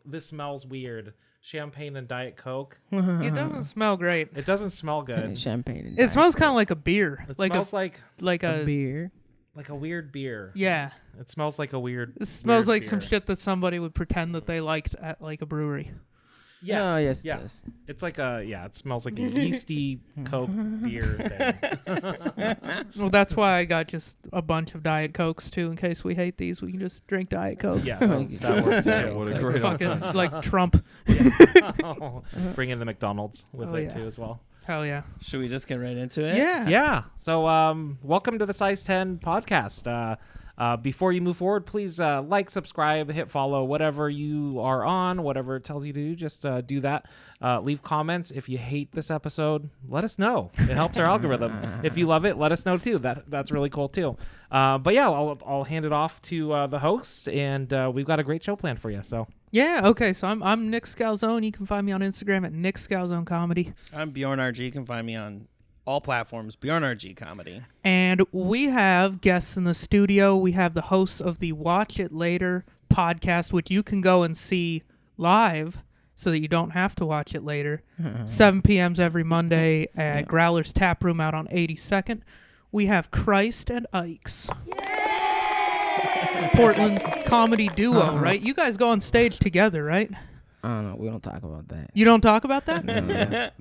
This smells weird. Champagne and Diet Coke. It doesn't smell great. It doesn't smell good. Champagne. And It smells kind of like a beer. It like smells like a a beer. like a weird beer. yeah. It smells like a weird. It smells weird like some beer. shit that somebody would pretend that they liked at like a brewery. Yeah. Oh, yes, yeah. it does. It's like it smells like a yeasty Coke beer thing. Well, that's why I got just a bunch of Diet Cokes too. In case we hate these, we can just drink Diet Coke. Yes, that works too. What a great Fucking alternative. like Trump. Bring in the McDonald's with Oh, it yeah. too as well. Hell yeah. Should we just get right into it? Yeah. Yeah. So, welcome to the Size 10 podcast. Before you move forward, please like, subscribe, hit follow, whatever you are on, whatever it tells you to do, just do that. Leave comments. If you hate this episode, let us know. It helps our algorithm. If you love it, let us know too. That's really cool too. But yeah, I'll hand it off to the host, and we've got a great show planned for you. So. Yeah, okay, so I'm Nick Scalzone. You can find me on Instagram at Nick Scalzone Comedy. I'm Bjorn RG. You can find me on all platforms, Bjorn RG Comedy. And we have guests in the studio. We have the hosts of the Watch It Later podcast, which you can go and see live so that you don't have to watch it later. 7 p.m. every Monday at Growler's Tap Room out on 82nd. We have Christ and Ikes. Portland's comedy duo, right? You guys go on stage together, right? I don't know. We don't talk about that. You don't talk about that?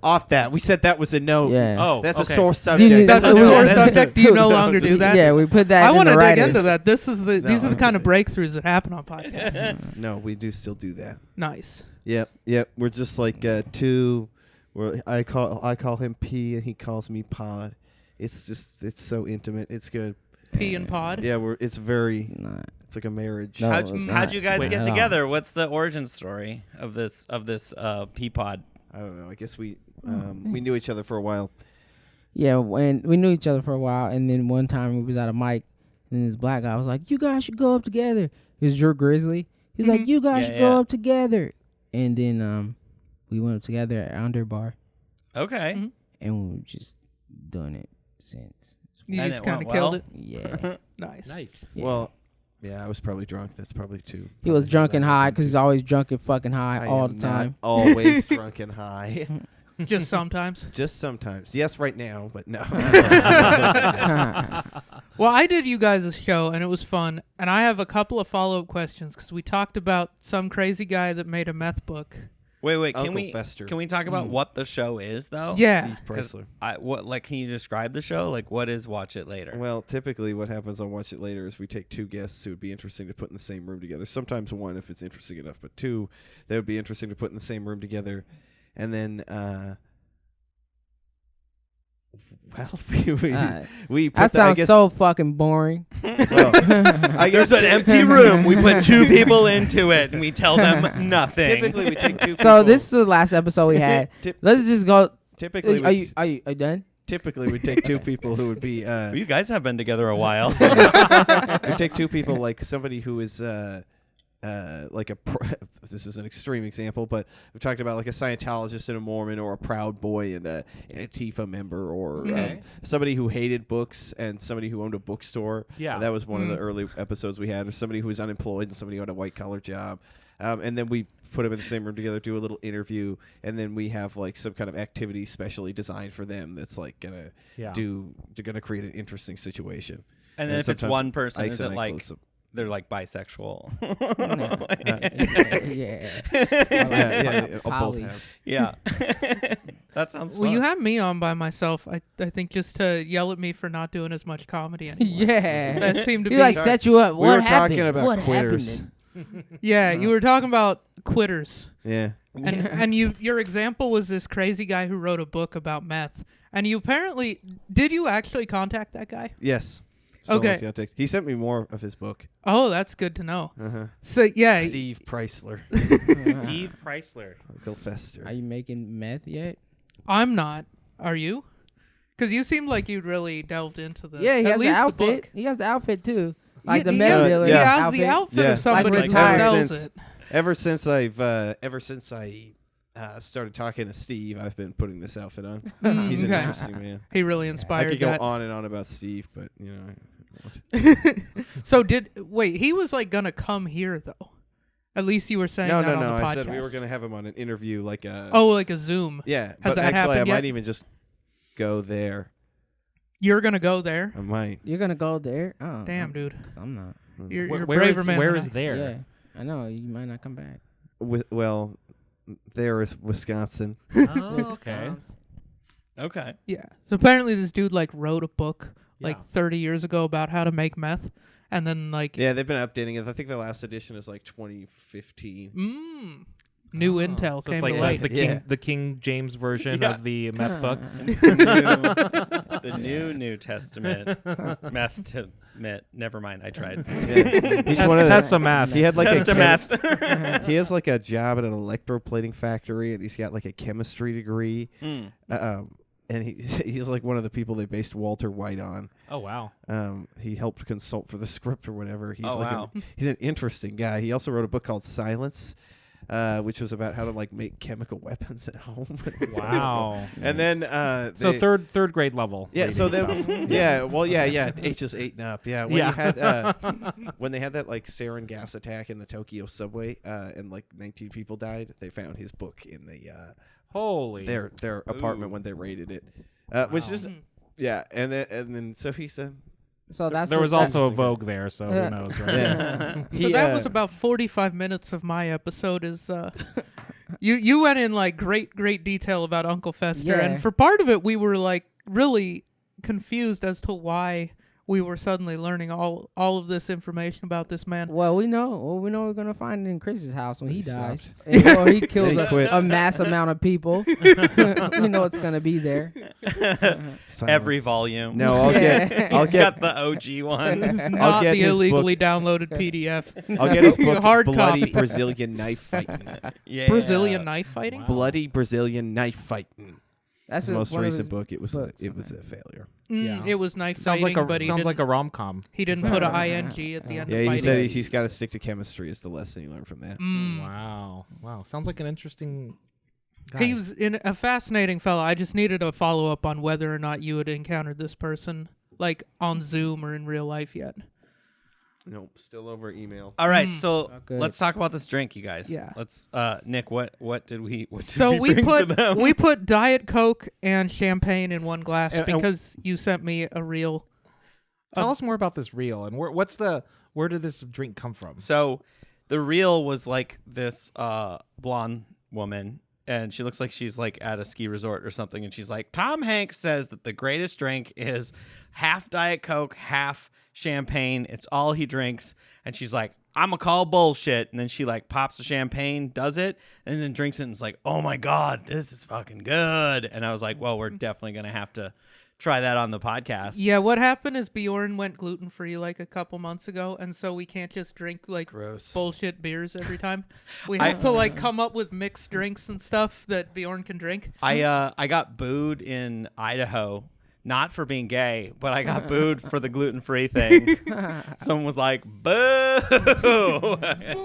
Off that. We said that was a no. Yeah. Oh, That's okay. a sore subject. That's a sore subject. Do you no longer do that? Yeah, we put that I in want the to dig writers. into that. These are the kind of breakthroughs that happen on podcasts. No, we do still do that. Nice. Yep. We're just like two. I call him P and he calls me Pod. It's so intimate. It's good. P and Pod. Yeah, it's very. Nah. It's like a marriage. No. How'd it's you not. guys Wait, get at all. together? What's the origin story of this P-Pod? I don't know. I guess we knew each other for a while. Yeah, and we knew each other for a while, and then one time we was at a mic, and this black guy was like, "You guys should go up together." It was Drew Grizzly. He's like, "You guys should go up together," and then we went up together at Underbar, Okay. Mhm. and we were just doing it since. You And just it kind of went killed well? it. Yeah. Nice. Nice. Yeah. Well, yeah, I was probably drunk. That's probably too. He was probably drunk and that high happened because he's too. always drunk and fucking high I all am the time. Not always drunk and high. Just sometimes. Just sometimes. Yes, right now, but no. Well, I did you guys' show, and it was fun. And I have a couple of follow-up questions because we talked about some crazy guy that made a meth book. Wait. Uncle Can Fester. we talk about what the show is though? Yeah. Steve 'Cause Preisler. can you describe the show? Like, what is Watch It Later? Well, typically what happens on Watch It Later is we take two guests who would be interesting to put in the same room together. Sometimes one if it's interesting enough, but two that would be interesting to put in the same room together. And then, we put That the, I sounds guess, so fucking boring. well, I guess There's an empty room. We put two people into it, and we tell them nothing. typically we take two people. So this is the last episode we had. Tip- Let's just go. typically, Are we you done? typically we take two people who would be You guys have been together a while. we take two people like somebody who is like this is an extreme example, but we've talked about like a Scientologist and a Mormon, or a Proud Boy and an Antifa member, or somebody who hated books and somebody who owned a bookstore. Yeah. That was one of the early episodes we had. Or somebody who was unemployed and somebody who had a white collar job, and then we put them in the same room together, do a little interview, and then we have like some kind of activity specially designed for them that's like gonna gonna create an interesting situation. And then if it's sometimes one person, Ike's is and it I like close them. they're like bisexual? Yeah. Yeah, both Poly. halves. Yeah. That sounds Well, fun. you have me on by myself. I think just to yell at me for not doing as much comedy anymore. Yeah. That seemed to He be like set you up. We What were happened? talking about what quitters. happened? Yeah, you were talking about quitters. Yeah. And your example was this crazy guy who wrote a book about meth. And you apparently did you actually contact that guy? Yes. Okay. He sent me more of his book. Oh, that's good to know. Uh-huh. So yeah, Steve Preisler. Steve Preisler. Uncle Fester. Are you making meth yet? I'm not. Are you? Because you seemed like you'd really delved into the. Yeah, he at has the least outfit. book. He has the outfit too. Like Yeah, the he meth has- dealer He has outfit. the outfit Yeah. of somebody Like who retired. sells Since- it. Ever since I started talking to Steve, I've been putting this outfit on. He's an Okay. interesting man. He really I inspired could go that. on and on about Steve, but So wait? He was like gonna come here though. At least you were saying No, that no, on no. the podcast. I said we were gonna have him on an interview, like a. Oh, like a Zoom. Yeah, Has but that actually, I happened might yet? even just go there. You're gonna go there? I might. You're gonna go there? Oh, Damn, dude. Cause I'm not. You're a Where braver is man. where than is I. there? Yeah, I know. You might not come back. Well, there is Wisconsin. Oh, okay. Okay. Yeah. So apparently this dude like wrote a book like Yeah. 30 years ago about how to make meth, and then like Yeah, they've been updating it. I think the last edition is like 2015. new Oh, intel so came it's like to light. the King James version Yeah. of the meth book. The New Testament. Never mind. I tried. Yeah. He's one of the, Test of math. He had like Test of a math. he has like a job at an electroplating factory, and he's got like a chemistry degree. And he's like one of the people they based Walter White on. Oh wow. He helped consult for the script or whatever. He's Oh, like wow. he's an interesting guy. He also wrote a book called Silence, which was about how to like make chemical weapons at home. Wow. And then So they- third grade level. Yeah, so reading then stuff. yeah, ages 8 and up. Yeah, when Yeah. you had when they had that like sarin gas attack in the Tokyo subway and like 19 people died, they found his book in the Holy. their apartment when they raided it. Which is yeah, and then so he said So that's There was that's- also a Vogue there, so who knows? Right? yeah. So that was about 45 minutes of my episode. Is you went in like great detail about Uncle Fester, Yeah. and for part of it we were like really confused as to why we were suddenly learning all of this information about this man. Well, we know we're gonna find it in Chris's house when he He dies. stopped. Or he kills They quit. a mass amount of people. We know it's gonna be there. Every Silence. volume. No, I'll Yeah. get I'll He's get got the OG one. This is not get the his illegally downloaded PDF. I'll get his book Hard Bloody copy. Brazilian Knife Fighting. Yeah. Brazilian knife fighting. Wow. Bloody Brazilian Knife Fighting. That's The most one of recent his book. It was books, it was okay. a failure. Yeah. It was knife Sounds like fighting, but he sounds didn't. like a rom-com. He didn't put a ing at the end Yeah, of he fighting. said he's got to stick to chemistry. Is the lesson he learned from that. Wow. Sounds like an interesting guy. He was a fascinating fellow. I just needed a follow up on whether or not you had encountered this person, like on Zoom or in real life yet. Nope, still over email. All right, so Okay. let's talk about this drink, you guys. Yeah. Let's Nick, what did we So we bring for put them? we put Diet Coke and champagne in one glass And- because you sent me a reel. Tell us more about this reel and where did this drink come from? So the reel was like this blonde woman, and she looks like she's like at a ski resort or something, and she's like, Tom Hanks says that the greatest drink is half Diet Coke, half champagne. It's all he drinks. And she's like, I'm a call bullshit. And then she like pops the champagne, does it, and then drinks it, and it's like, oh my God, this is fucking good. And I was like, well, we're definitely gonna have to try that on the podcast. Yeah, what happened is Bjorn went gluten free like a couple months ago, and so we can't just drink like Gross. bullshit beers every time. We have to like come up with mixed drinks and stuff that Bjorn can drink. I got booed in Idaho, not for being gay, but I got booed for the gluten-free thing. Someone was like, "Boo!"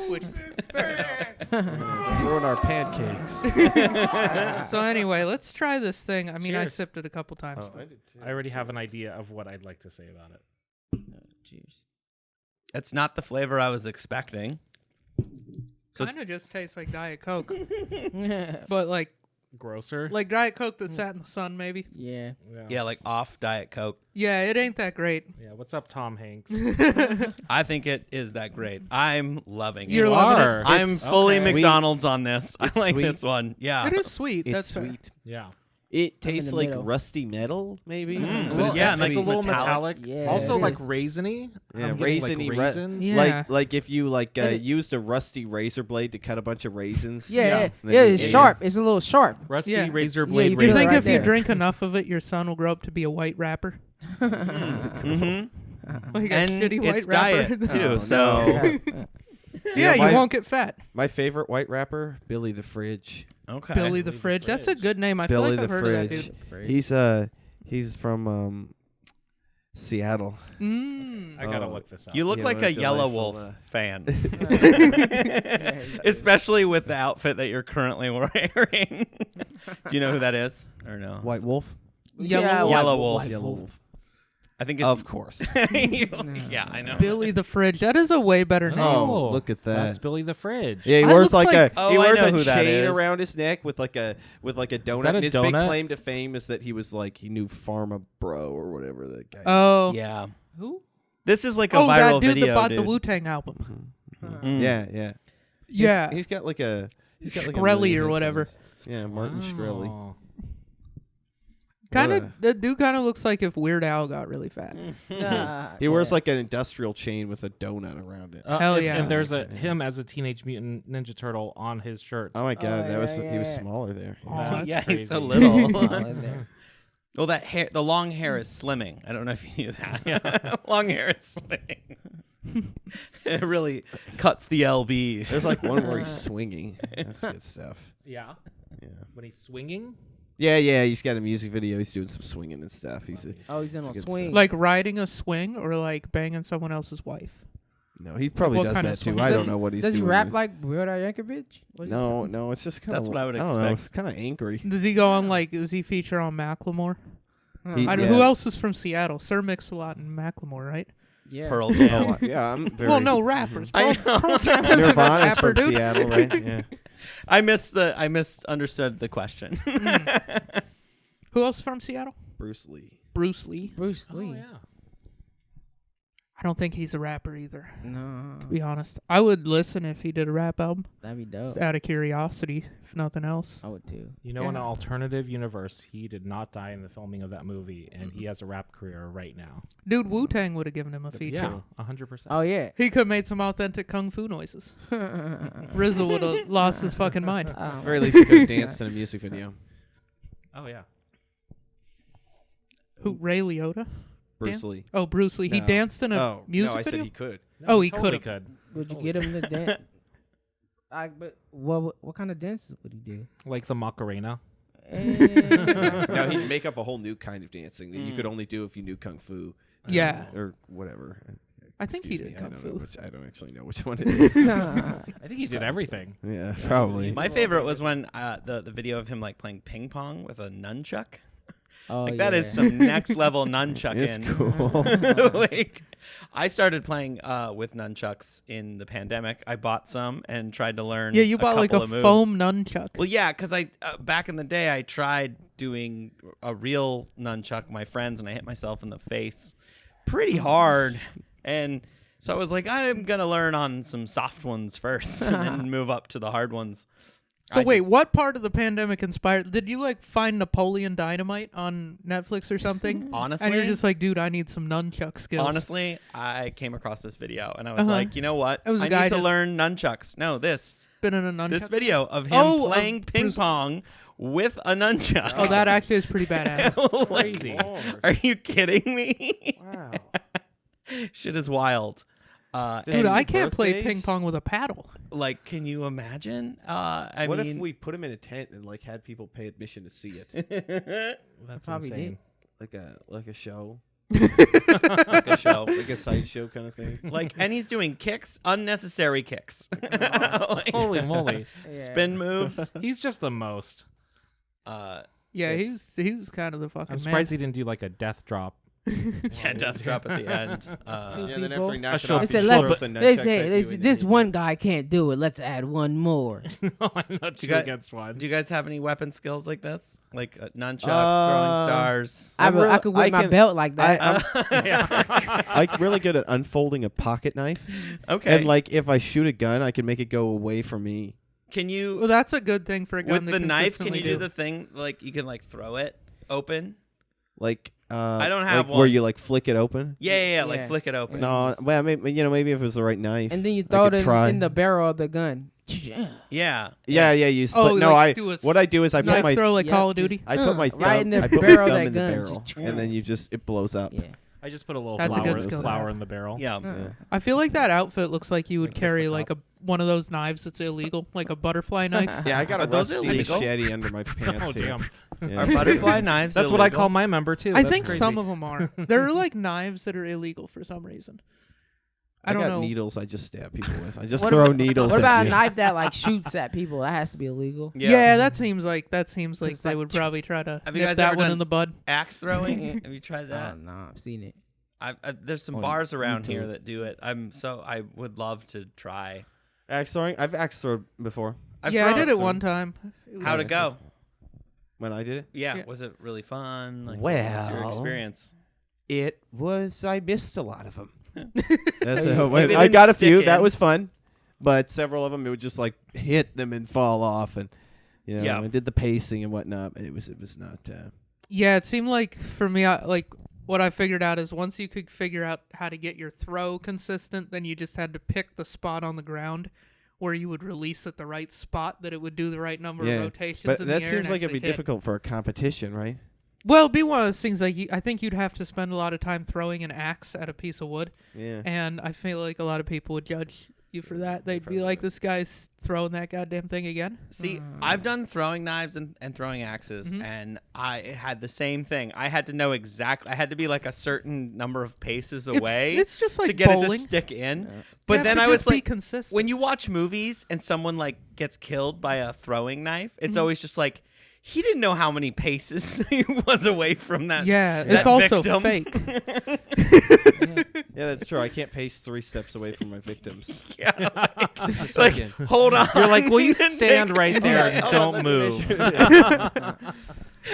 Which is fair enough. Ruin our pancakes. So anyway, let's try this thing. I mean, I Cheers. sipped it a couple times. Oh, I did too. I already have an idea of what I'd like to say about it. Cheers. It's not the flavor I was expecting. So it's Kind of just tastes like Diet Coke, but like Grosser. Diet Coke that sat in the sun, maybe. Yeah. yeah, like off Diet Coke. Yeah, it ain't that great. Yeah. What's up, Tom Hanks? I think it is that great. I'm loving You're it. loving are. it. I'm It's fully okay. McDonald's on this. I It's like sweet. this one. Yeah. It is sweet. It's That's fair. sweet. Yeah. It tastes the like middle. rusty metal, maybe. Mm. But it's Yeah, it's nice a little metallic. metallic. Yeah, also it like is. raisiny. Yeah, I'm getting, raisiny, like, raisins. Yeah. Like if you like And it- used a rusty razor blade to cut a bunch of raisins. Yeah, Yeah. yeah, Then yeah. you It's ate it. sharp. It's a little sharp. Rusty Yeah. razor Yeah, blade. you Do you feel it think right if you there. drink enough of it, your son will grow up to be a white rapper? Mm-hmm. Like a And shitty white it's rapper. diet too. Oh, so no. Yeah, my- you won't get fat. My favorite white rapper, Billy the Fridge. okay. Billy the Fridge. That's a good name. I feel Billy like I've the heard of that Fridge. dude. He's from Seattle. Mm. I gotta Oh. look this up. You look Yeah, like what a a Yellow delightful, Wolf fan. Yeah, Especially with the outfit that you're currently wearing. Do you know who that is? Or no? White Wolf. Yellow Yeah, Wolf. Yellow Wolf. Yellow Wolf. I think it's Of course. yeah, I know. Billy the Fridge. That is a way better name. Oh, look at that. That's Billy the Fridge. Yeah, he I wears look like like- a Oh, he I wears know a who that chain is. around his neck with like a donut. that a And his big donut? claim to fame is that he was like he knew Pharma Bro or whatever that guy. Oh. Yeah. Who? This is like a Oh, viral that dude video. that bought dude. the Wu-Tang album. Mm. Yeah, yeah. Yeah. He's got like a Shkreli million or hits whatever. on his- Yeah, Martin Shkreli. Oh. Kind What of. The dude kind of looks like if Weird Al got really fat. He wears like an industrial chain with a donut around it. Hell and, yeah. And there's Yeah. him as a Teenage Mutant Ninja Turtle on his shirt. Oh my god, Oh, that was yeah, he was yeah. smaller there. Oh, That's yeah, he's so crazy. little. Small in there. Well, that hair, the long hair is slimming. I don't know if you knew that. Yeah. Long hair is slimming. It really cuts the lbs. There's like one where he's swinging. That's good stuff. Yeah. Yeah. When he's swinging. Yeah. He's got a music video. He's doing some swinging and stuff. He's Oh, he's in That's a a good swing. Like riding a swing or like banging someone else's wife. no, he probably What does kind of that too. swing? I Does don't he- know what he's Does doing. he rap He's- like Weird Al Yankovic? What is No, no, it's just kind of. That's what I would don't know. expect. It's kind of angry. Does he go on like? Does he feature on Macklemore? it? He- I don't, yeah. Who else is from Seattle? Sir Mix-a-Lot and Macklemore, right? Yeah. Pearl Oh, Jam. yeah, I'm very. Well, no rappers. I Pearl- know. Pearl Jam isn't a Nirvana's rapper, from dude. Seattle, right? Yeah. I misunderstood the question. Who else from Seattle? Bruce Lee. Bruce Lee. Bruce Oh Lee. yeah. I don't think he's a rapper either. No, To be honest, I would listen if he did a rap album, that'd be dope. just out of curiosity, if nothing else. I would too. You know, in an Yeah. alternative universe, he did not die in the filming of that movie, and he has a rap career right now. Dude, Wu-Tang would have given him a feature. Yeah, 100%. Oh yeah. He could have made some authentic kung fu noises. RZA would have lost his fucking mind. Oh. At the very least, he could have danced in a music video. Oh yeah. Who? Ray Liotta? Bruce Lee. Oh, Bruce Lee. He No. danced in a Oh, music no, I video. said he could. Oh, he totally could've. could. Would you get him to dance? But what kind of dances would he do? Like the Macarena. No, he'd make up a whole new kind of dancing that you could only do if you knew kung fu. Yeah. Or whatever. I think he Excuse did me, kung I don't fu. know which, I don't actually know which one it is. I think he did everything. Yeah, probably. My favorite was when the video of him like playing ping pong with a nunchuck. Oh, Like that is some next level nunchuck It's in. cool. Like I started playing with nunchucks in the pandemic. I bought some and tried to learn. Yeah, you a bought like a couple of moves. foam nunchuck. Well, yeah, because I back in the day I tried doing a real nunchuck, my friends, and I hit myself in the face pretty hard, and so I was like, I'm gonna learn on some soft ones first, and then move up to the hard ones. So I wait, just- what part of the pandemic inspired? Did you like find Napoleon Dynamite on Netflix or something? Honestly, And you're just like, dude, I need some nunchuck skills. honestly, I came across this video and I was Uh-huh. like, you know what? It was a I guy need to just learn nunchucks. No, this spinning a nunchuck. this video of him Oh, of playing ping Bruce- pong with a nunchuck. Oh, that actually is pretty badass. Like, Crazy. are you kidding me? Wow. Shit is wild. Dude, and, I can't play birthdays? ping pong with a paddle. like, can you imagine? I What mean, if we put him in a tent and like had people pay admission to see it, That's Probably insane. like a show, like a show? like a sideshow kind of thing? Like, and he's doing kicks, unnecessary kicks, Like, Holy moly. spin moves. He's just the most. Yeah, It's- he was kind of the fucking I'm man. surprised he didn't do like a death drop. Yeah, death drop at the end. Yeah, and then People- after he knocked it show- off, They he said, Slurp let's, throws the they nunchucks say at they you said, and this then one guy can't do it. Let's add one more. I'm not too got- against one. Do you guys have any weapon skills like this? Like nunchucks, throwing stars? I real- could whip I my can- belt like that. I'm really good at unfolding a pocket knife, Okay. and like if I shoot a gun, I can make it go away from me. Can you Well, that's a good thing for a gun with to the knife? Can consistently you do the thing like you can like throw it open? Like I don't have like where one. you like flick it open. Yeah, like Yeah. flick it open. No, well, maybe maybe if it was the right knife. And then you I throw could it try. in the barrel of the gun. Yeah. Yeah, you split. Oh, no, like do a what I do is I put Knife my throw like Yeah, Call of just- Duty. I put my right in the I put barrel my of thumb that in the gun. barrel, and then it blows up. Yeah. I just put a little That's a good skill. flour in the barrel. Yeah. Yeah. I feel like that outfit looks like you would Like kiss carry the like one of those knives that's illegal, like a butterfly knife. Yeah, I got a Are those rusty illegal? machete under my pants. Oh too. damn. Yeah. Are butterfly knives? That's what I illegal? call my member too. I That's think crazy. some of them are. There are like knives that are illegal for some reason. I don't got know. needles I just stab people with. I just What throw about- needles. What at about a you. knife that like shoots at people? That has to be illegal. Yeah, that seems like It's they like would probably try to Have you nip guys that ever one done in the bud. Axe throwing? Have you tried that? Oh no, I've seen it. There's some On bars around here YouTube. that do it. I would love to try. Axe throwing. I've axe thrown before I've Yeah, I thrown did it some. one time. It How'd was- it go? when I did it. Yeah, Yeah. was it really fun? Like, what was your Well, experience? It was. I missed a lot of them. That's Yeah. when They I didn't got a stick few. in. That was fun, but several of them it would just like hit them and fall off, and Yeah. and did the pacing and whatnot. And it was not. Yeah, it seemed like for me, like what I figured out is once you could figure out how to get your throw consistent, then you just had to pick the spot on the ground where you would release at the right spot that it would do the right number Yeah, of rotations But in that the air seems and like it'd be actually hit. difficult for a competition, right? Well, it'd be one of those things like I think you'd have to spend a lot of time throwing an axe at a piece of wood, Yeah. and I feel like a lot of people would judge you for that. They'd be like, "This guy's throwing that goddamn thing again." See, I've done throwing knives and throwing axes, Mhm. and I had the same thing. I had to know exactly. I had to be like a certain number of paces It's- away It's just like to get it bowling. to stick in. Yeah. But You have then to I was just be like, consistent. when you watch movies and someone like gets killed by a throwing knife, it's Mhm. always just like he didn't know how many paces he was away from that. Yeah, that it's also victim. fake. Yeah, that's true. I can't pace 3 steps away from my victims. Yeah, Just a like, second. hold on. You're like, will you And stand take- right there Yeah, and hold on, don't let me move? measure.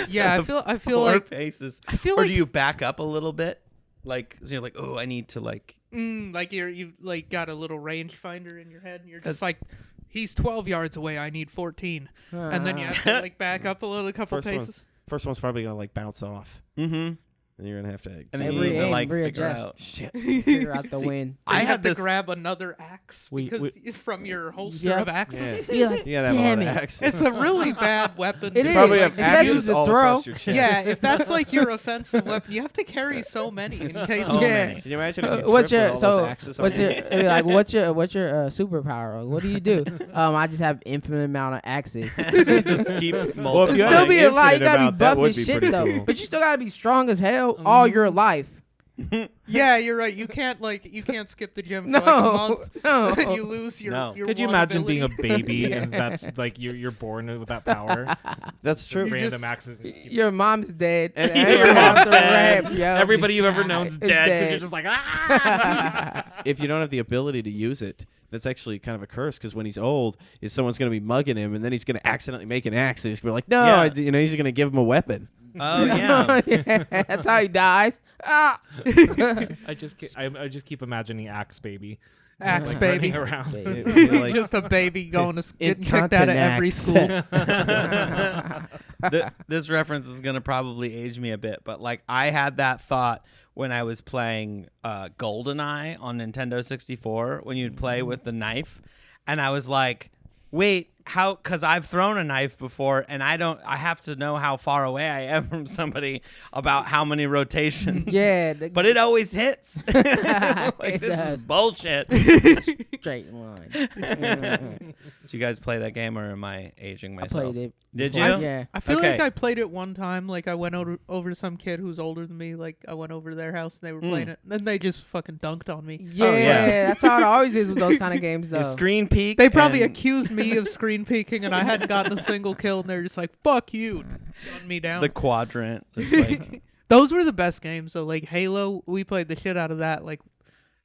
Yeah, I feel 4 like paces. I feel Or like do you back up a little bit? Like, so you're like, oh, I need to like. like you've like got a little rangefinder in your head, and you're That's- just like, he's 12 yards away. I need 14, and then you have to like back up a couple First one. paces. First one's probably gonna like bounce off, Mm-hmm. and you're gonna have to. And then Every you need to aim, like figure readjust. out. Shit. figure out the See, win. I You have to this. grab another axe We- because from your holster Yep. of axes. Yeah. You're like, You gotta have damn a lot of it. axes. It's a really bad weapon. It to is. Probably like, have especially axes to all throw. across your chest. Yeah, if that's like your offensive weapon, you have to carry so many in So case. many. Yeah. Can you imagine if you What's trip your with all those so? axes on What's you? your like? What's your superpower? What do you do? I just have infinite amount of axes. Just keep Well, if multiplying. you had Still an be alive. You infinite gotta be amount, that buff would as be shit pretty though. cool. But you still gotta be strong as hell all your life. Yeah, you're right. You can't skip the gym for No, like a month. no. And you lose your. No. your Could you one imagine ability. being a baby and that's like you're born with that power? That's true. Random just- access. Your mom's dead. And You're everyone- off the dead. ramp, yo. Everybody you've ever known's Is dead because you're just like ah. If you don't have the ability to use it, that's actually kind of a curse. Because when he's old, is someone's going to be mugging him, and then he's going to accidentally make an axe, and he's going to be like, "No," Yeah. he's going to give him a weapon. Oh yeah. That's how he dies. Ah. I just keep imagining Axe Baby. Axe like, baby. running around. Baby. You're like, Just a baby going to getting kicked out of every Incontinence. school. This reference is gonna probably age me a bit, but like I had that thought when I was playing GoldenEye on Nintendo 64 when you'd play with the knife, and I was like, wait, how? Because I've thrown a knife before, and I have to know how far away I am from somebody about how many rotations. Yeah, But it always hits. Like, It this does. is bullshit. straight line. Did you guys play that game, or am I aging I myself? played it. Did before. you? Yeah. I feel Okay. like I played it one time. Like I went over to some kid who's older than me. Like I went over to their house and they were playing it, and they just fucking dunked on me. Yeah, yeah. that's how it always is with those kind of games, You though. screen peek. They probably and- accused me of screen peeking, and I hadn't gotten a single kill, and they're just like, "Fuck you," gun me down. the quadrant. It's like, Those were the best games. So like Halo, we played the shit out of that. Like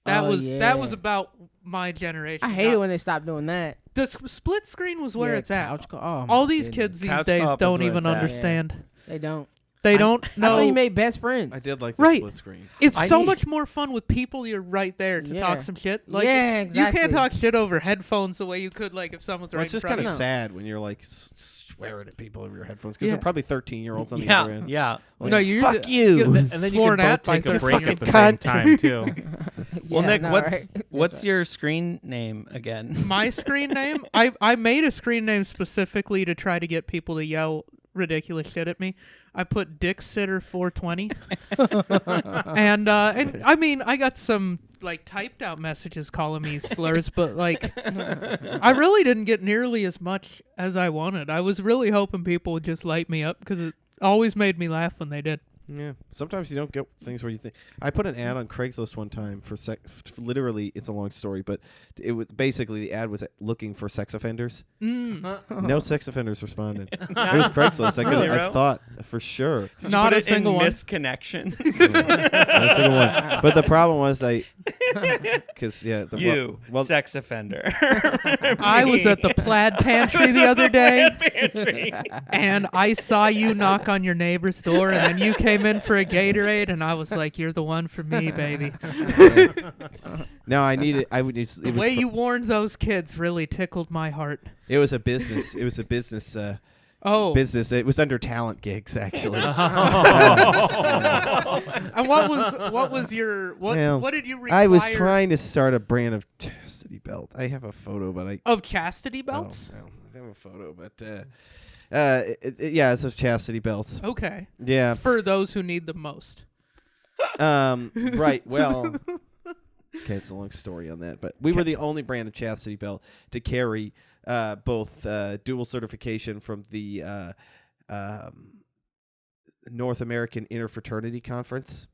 that Oh, was yeah. about my generation. I hate it when they stop doing that. the split screen was where Yeah, it's at. oh, my All these goodness. kids these Couch days co-op is don't where even it's at. understand. They don't. They don't I thought you know. made best friends. I did like the Right. split screen. It's I so need- much more fun with people you're right there to Yeah. talk some shit. Like Yeah, you can't exactly. talk shit over headphones the way you could like if someone's Well, right it's in just front kind of of you. sad when you're like swearing at people over your headphones because Yeah. they're probably 13-year-olds on the other yeah, end. yeah. Like, No, you're fuck you. And then you sworn can both at by take a 13 break year at the olds. same time too. Well, Yeah, Nick, no, what's right? what's That's your screen name again? My screen name? I made a screen name specifically to try to get people to yell ridiculous shit at me. I put Dick Sitter 420. and I mean, I got some like typed out messages calling me slurs, but like I really didn't get nearly as much as I wanted. I was really hoping people would just light me up because it always made me laugh when they did. Yeah. Sometimes you don't get things where you think. I put an ad on Craigslist one time for literally, it's a long story, but it was basically the ad was looking for sex offenders. No sex offenders responded. It was Craigslist. I Zero? thought for sure. Did Not you put a it single in one. misconnection. Not a single one. But the problem was because Sex offender. I was at the Plaid Pantry the other day, Pantry. and I saw you knock on your neighbor's door, and then you came in for a Gatorade, and I was like, "You're the one for me, baby." No, I needed. I would. It The was way you warned those kids really tickled my heart. It was a business. It was a business. Oh, Business. It was under talent gigs actually. and what was your what? Well, What did you require? I was trying to start a brand of chastity belt. I have a photo, but I of chastity belts. Oh, no, I have a photo, but yeah, it's of chastity belts. Okay, Yeah. for those who need them most. Right. Well. Okay, it's a long story on that, but we were the only brand of chastity belt to carry both dual certification from the North American Interfraternity Conference,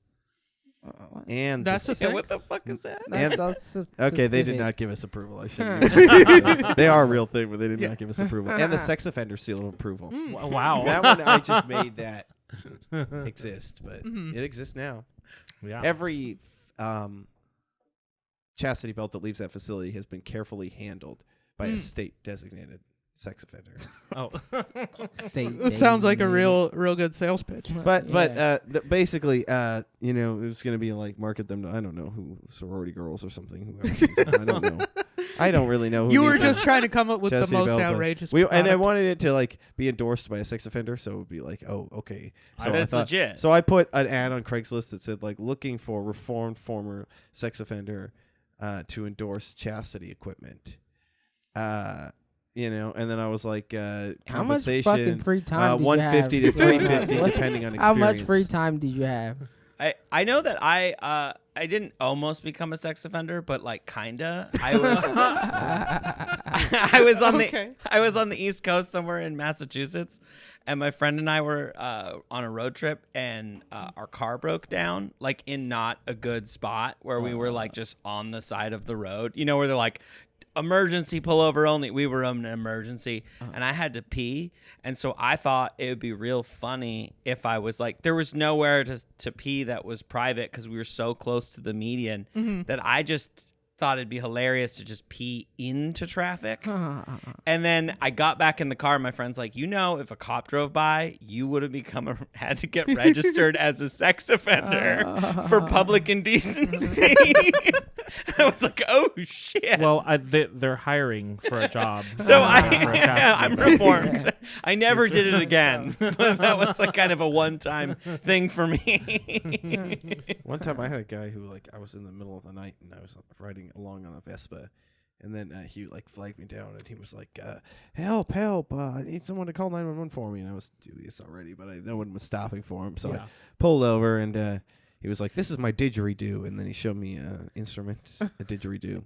and That's a thing? What the fuck is that? okay, they did not give us approval. I shouldn't. They are a real thing, but they did not give us approval. And the sex offender seal of approval. Wow. That one I just made that exist, but it exists now. Yeah. Every chastity belt that leaves that facility has been carefully handled by a state designated sex offender. Oh. This sounds like a real good sales pitch. But basically, you know, it was going to be like market them to, I don't know who, sorority girls or something. I don't know. I don't really know who You were needs just a trying to come up with the chastity most belt, but outrageous. and I product. wanted it to like be endorsed by a sex offender, so it would be like, oh, okay. So That's legit. So I put an ad on Craigslist that said like looking for reformed former sex offender to endorse chastity equipment. You know, and then I was like, How much compensation, fucking free time? did you have? 150 to 350, depending on experience. How much free time did you have? I know that I didn't almost become a sex offender, but like kinda. I was I was on the East Coast somewhere in Massachusetts, and my friend and I were on a road trip, and our car broke down like in not a good spot where we were like just on the side of the road. You know where they're like emergency pullover only. We were in an emergency, and I had to pee, and so I thought it would be real funny if I was like, there was nowhere to pee that was private because we were so close to the median that I just thought it'd be hilarious to just pee into traffic. And then I got back in the car, and my friend's like, you know, if a cop drove by, you would have had to get registered as a sex offender for public indecency. I was like, oh shit. Well, they're hiring for a job. So for a chastity I'm belt. reformed. I never did it again. But that was like kind of a one-time thing for me. One time I had a guy who like I was in the middle of the night and I was riding along on a Vespa, and then he like flagged me down and he was like, help, I need someone to call 911 for me. And I was dubious already, but no one was stopping for him, so I pulled over and he was like, this is my didgeridoo, and then he showed me an instrument, a didgeridoo.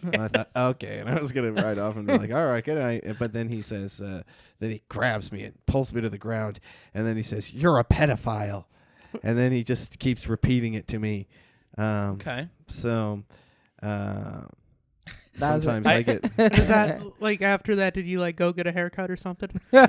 And I thought, okay, and I was gonna ride off and be like, all right, good night. But then he says, then he grabs me and pulls me to the ground, and then he says, you're a pedophile. And then he just keeps repeating it to me. Okay. So That was sometimes I get. Is that like after that? Did you like go get a haircut or something? I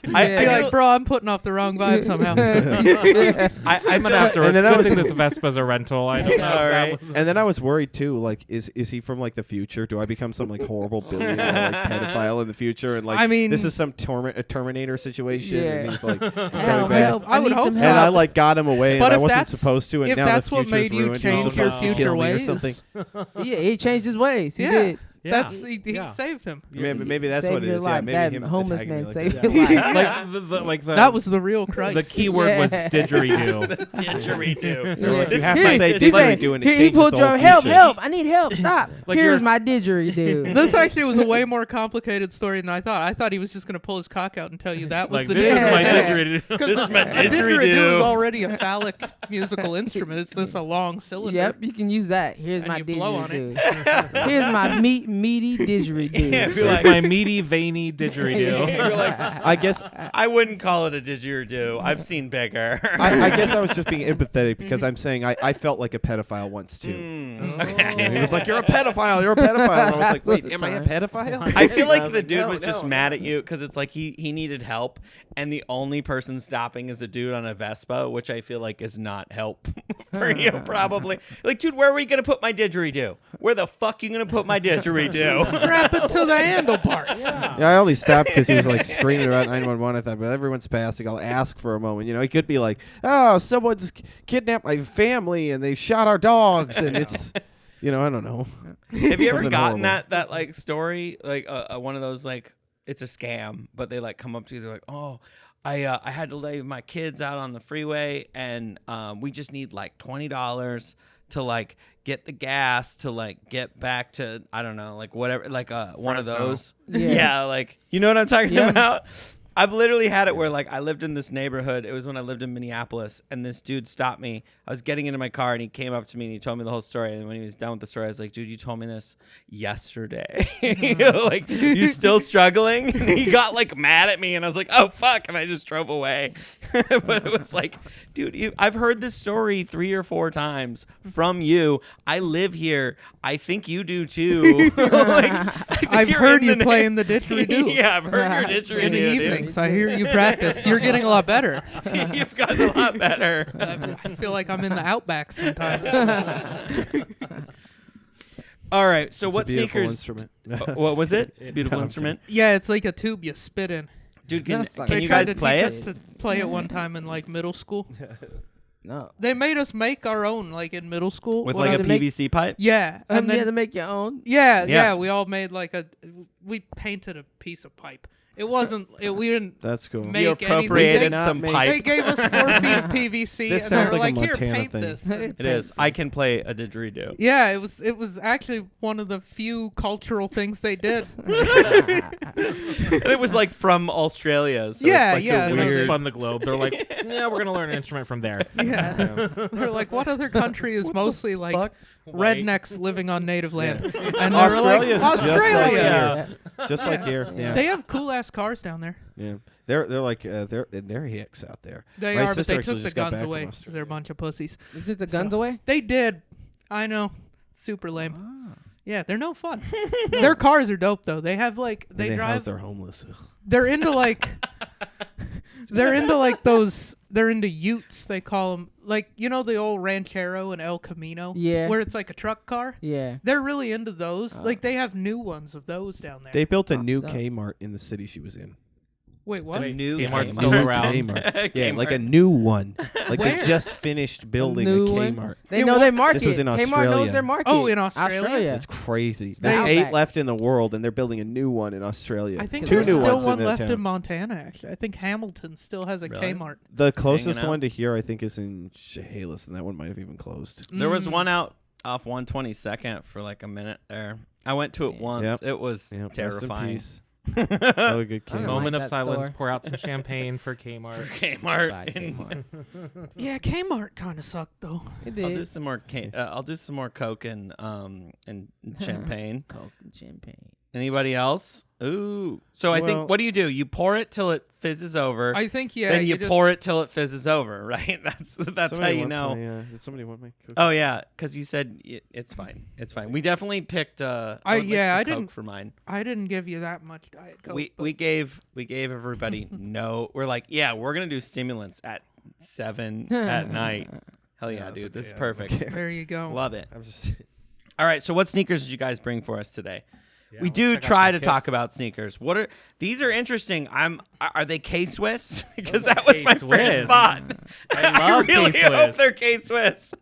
Be know- like, bro, I'm putting off the wrong vibe somehow. I I'm feel gonna have to. And then I Good was- thing this Vespa's a rental. I don't know. All if that right. was- And then I was worried too. Like, is he from like the future? Do I become some like horrible billionaire like pedophile in the future? And like, I mean- this is some a Terminator situation. Yeah. And he's like, Help, bad. help, I would need hope some not. and I help. like got him away, But and I if wasn't that's- supposed to. And if now that's the what future's made you ruined. You're change your supposed to future kill me or ways, something. Yeah, he changed his ways. He Yeah. did. Yeah. That's he Yeah. saved him. Maybe that's Saved what it your is. life. Yeah, maybe That him homeless attacking me man like saved that. your life. like the That was the real Christ. the key word was Yeah. didgeridoo. Didgeridoo. They're like, Yeah. you have He- to say he said- didgeridoo and it he changes pulled the your whole help, future. help! I need help! Stop! Like Here's you're- my didgeridoo. This actually was a way more complicated story than I thought. I thought he was just going to pull his cock out and tell you that was Like the this is my Yeah. didgeridoo. Because This is my a didgeridoo didgeridoo. is already a phallic musical instrument. It's just a long cylinder. Yep, you can use that. Here's And my you blow on didgeridoo. Here's my meat meaty didgeridoo. Yeah, be Here's like- my meaty, veiny didgeridoo. You're like, I guess I wouldn't call it a didgeridoo. I've seen bigger. I guess I was just being empathetic because I'm saying I felt like a pedophile once too. And he was like, "You're a pedophile. You're a pedophile." And I was like, "Wait, am I a pedophile?" I feel like And the dude "No, was just no, mad no." at you because it's like he needed help, and the only person stopping is a dude on a Vespa, which I feel like is not help for you, probably. Like, dude, where are we gonna put my didgeridoo? Where the fuck you gonna put my didgeridoo? Strap it to the handlebars. Yeah, I only stopped because he was like screaming about 911. I thought, but everyone's passing. I'll ask for a moment. You know, he could be like, "Oh, someone's kidnapped my family and they shot our dogs," and it's, you know, I don't know. Have you ever Something gotten horrible. that like story, like one of those like it's a scam, but they like come up to you, they're like, "Oh, I had to leave my kids out on the freeway, and we just need like $20 to like get the gas to like get back to I don't know, like whatever, like one of Fresno. those." Yeah. Yeah, like you know what I'm talking Yeah. about. I've literally had it where like I lived in this neighborhood. It was when I lived in Minneapolis, and this dude stopped me. I was getting into my car, and he came up to me and he told me the whole story. And when he was done with the story, I was like, "Dude, you told me this yesterday. You know, like, you still struggling?" And he got like mad at me, and I was like, "Oh fuck!" And I just drove away. But it was like, dude, I've heard this story 3 or 4 times from you. I live here. I think you do too. Like, I think I've you're heard in you the playing the didgeridoo. Yeah, I've heard your didgeridoo in the dude. evenings. I hear you practice. You're getting a lot better. You've gotten a lot better. I feel like I'm in the outback sometimes. All right, so It's what a beautiful sneakers? instrument. What was it? It's a beautiful No, I'm instrument. Yeah, it's like a tube you spit in. Dude, can Just like- can They you tried guys to play teach it? us to play it one time in like middle school. No. They made us make our own like in middle school. With when like I a was- make- PVC pipe? yeah, and You had to then make your own. yeah, Yeah. we all made like we painted a piece of pipe. It wasn't. We didn't. That's cool. Make You anything. appropriated They some did not pipe. They gave us 4 feet of PVC, This and sounds they were like like, a "Here, Montana paint thing." this." And- It is. I can play a didgeridoo. yeah, it was actually one of the few cultural things they did. And it was like from Australia. So Yeah, it's like yeah, a it When they weird. spun the globe, they're like, "Yeah, we're gonna learn an instrument from there." Yeah, they're like, "What other country is mostly like fuck? White. rednecks living on native land?" And they were Australia's like, just like "Australia." Yeah. Just like here. Yeah. They have cool ass cars down there. Yeah. They're like they're hicks out there. They My are, but sister they actually took the just got guns back from away Australia. because they're a bunch of pussies. Is it the guns So- away? They did. I know. Super lame. Ah. Yeah, they're no fun. Their cars are dope though. They have like And they house drive. their homeless. Ugh. They're into like. They're into like those. They're into Utes. They call them like you know the old Ranchero and El Camino. Yeah. Where it's like a truck car. Yeah. They're really into those. Like they have new ones of those down there. They built a Oh, new stuff. Kmart in the city she was in. Wait, what? A new Kmart's Kmart. still New around. Kmart. Yeah, Kmart. like a new one. Like Where? they just finished building a new one? Kmart. They Yeah, know what? their market. This was in Kmart Australia. knows their market. Oh, in Australia? It's crazy. the There's Outback. 8 left in the world, and they're building a new one in Australia. I think 2 there's new still ones one in left town. in Montana. Actually, I think Hamilton still has a Really? Kmart. The closest Hanging out. one to here, I think, is in Chehalis, and that one might have even closed. There was Mm. one out off 122nd for like a minute there. I went to it Yeah. once. Yep. It was Yep, rest in terrifying. peace. Really good I don't Kmart. Moment like of that silence. store. Pour out some champagne for Kmart. Kmart. Buy Kmart. Yeah, Kmart kind of sucked though. It I'll do did. some more. I'll do some more Coke and champagne. Coke and champagne. Anybody else? Ooh. So I Well- think what do? You pour it till it fizzes over. I think yeah. then you just, pour it till it fizzes over, right? That's how Somebody you wants know. my, did somebody want my cookie? Oh yeah, because you said it's fine. It's fine. We definitely picked. I would like yeah, some I Coke didn't- for mine. I didn't give you that much Diet Coke. but We gave everybody no. We're like, yeah, we're gonna do stimulants at 7 at night. Hell yeah, that's dude, okay, this is I don't perfect. care. there you go. Love it. I'm just. All right, so what sneakers did you guys bring for us today? Yeah, we let's do check out try some to talk kits. about sneakers. What are these? Are interesting. Are they K-Swiss? Because that was my K-Swiss. first thought. I love really K-Swiss. hope they're K-Swiss.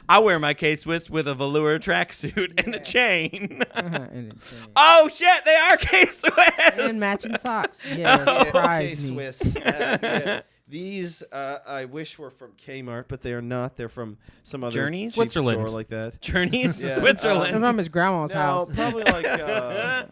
I wear my K-Swiss with a velour tracksuit and a chain. and, Oh shit, they are K-Swiss. and matching socks. Yeah, Oh, surprised me. Swiss. Yeah. These I wish were from Kmart, but they are not. They're from some other Journeys? cheap Switzerland. store like that. Journeys, Yeah, Switzerland. They're from his grandma's No, house. probably like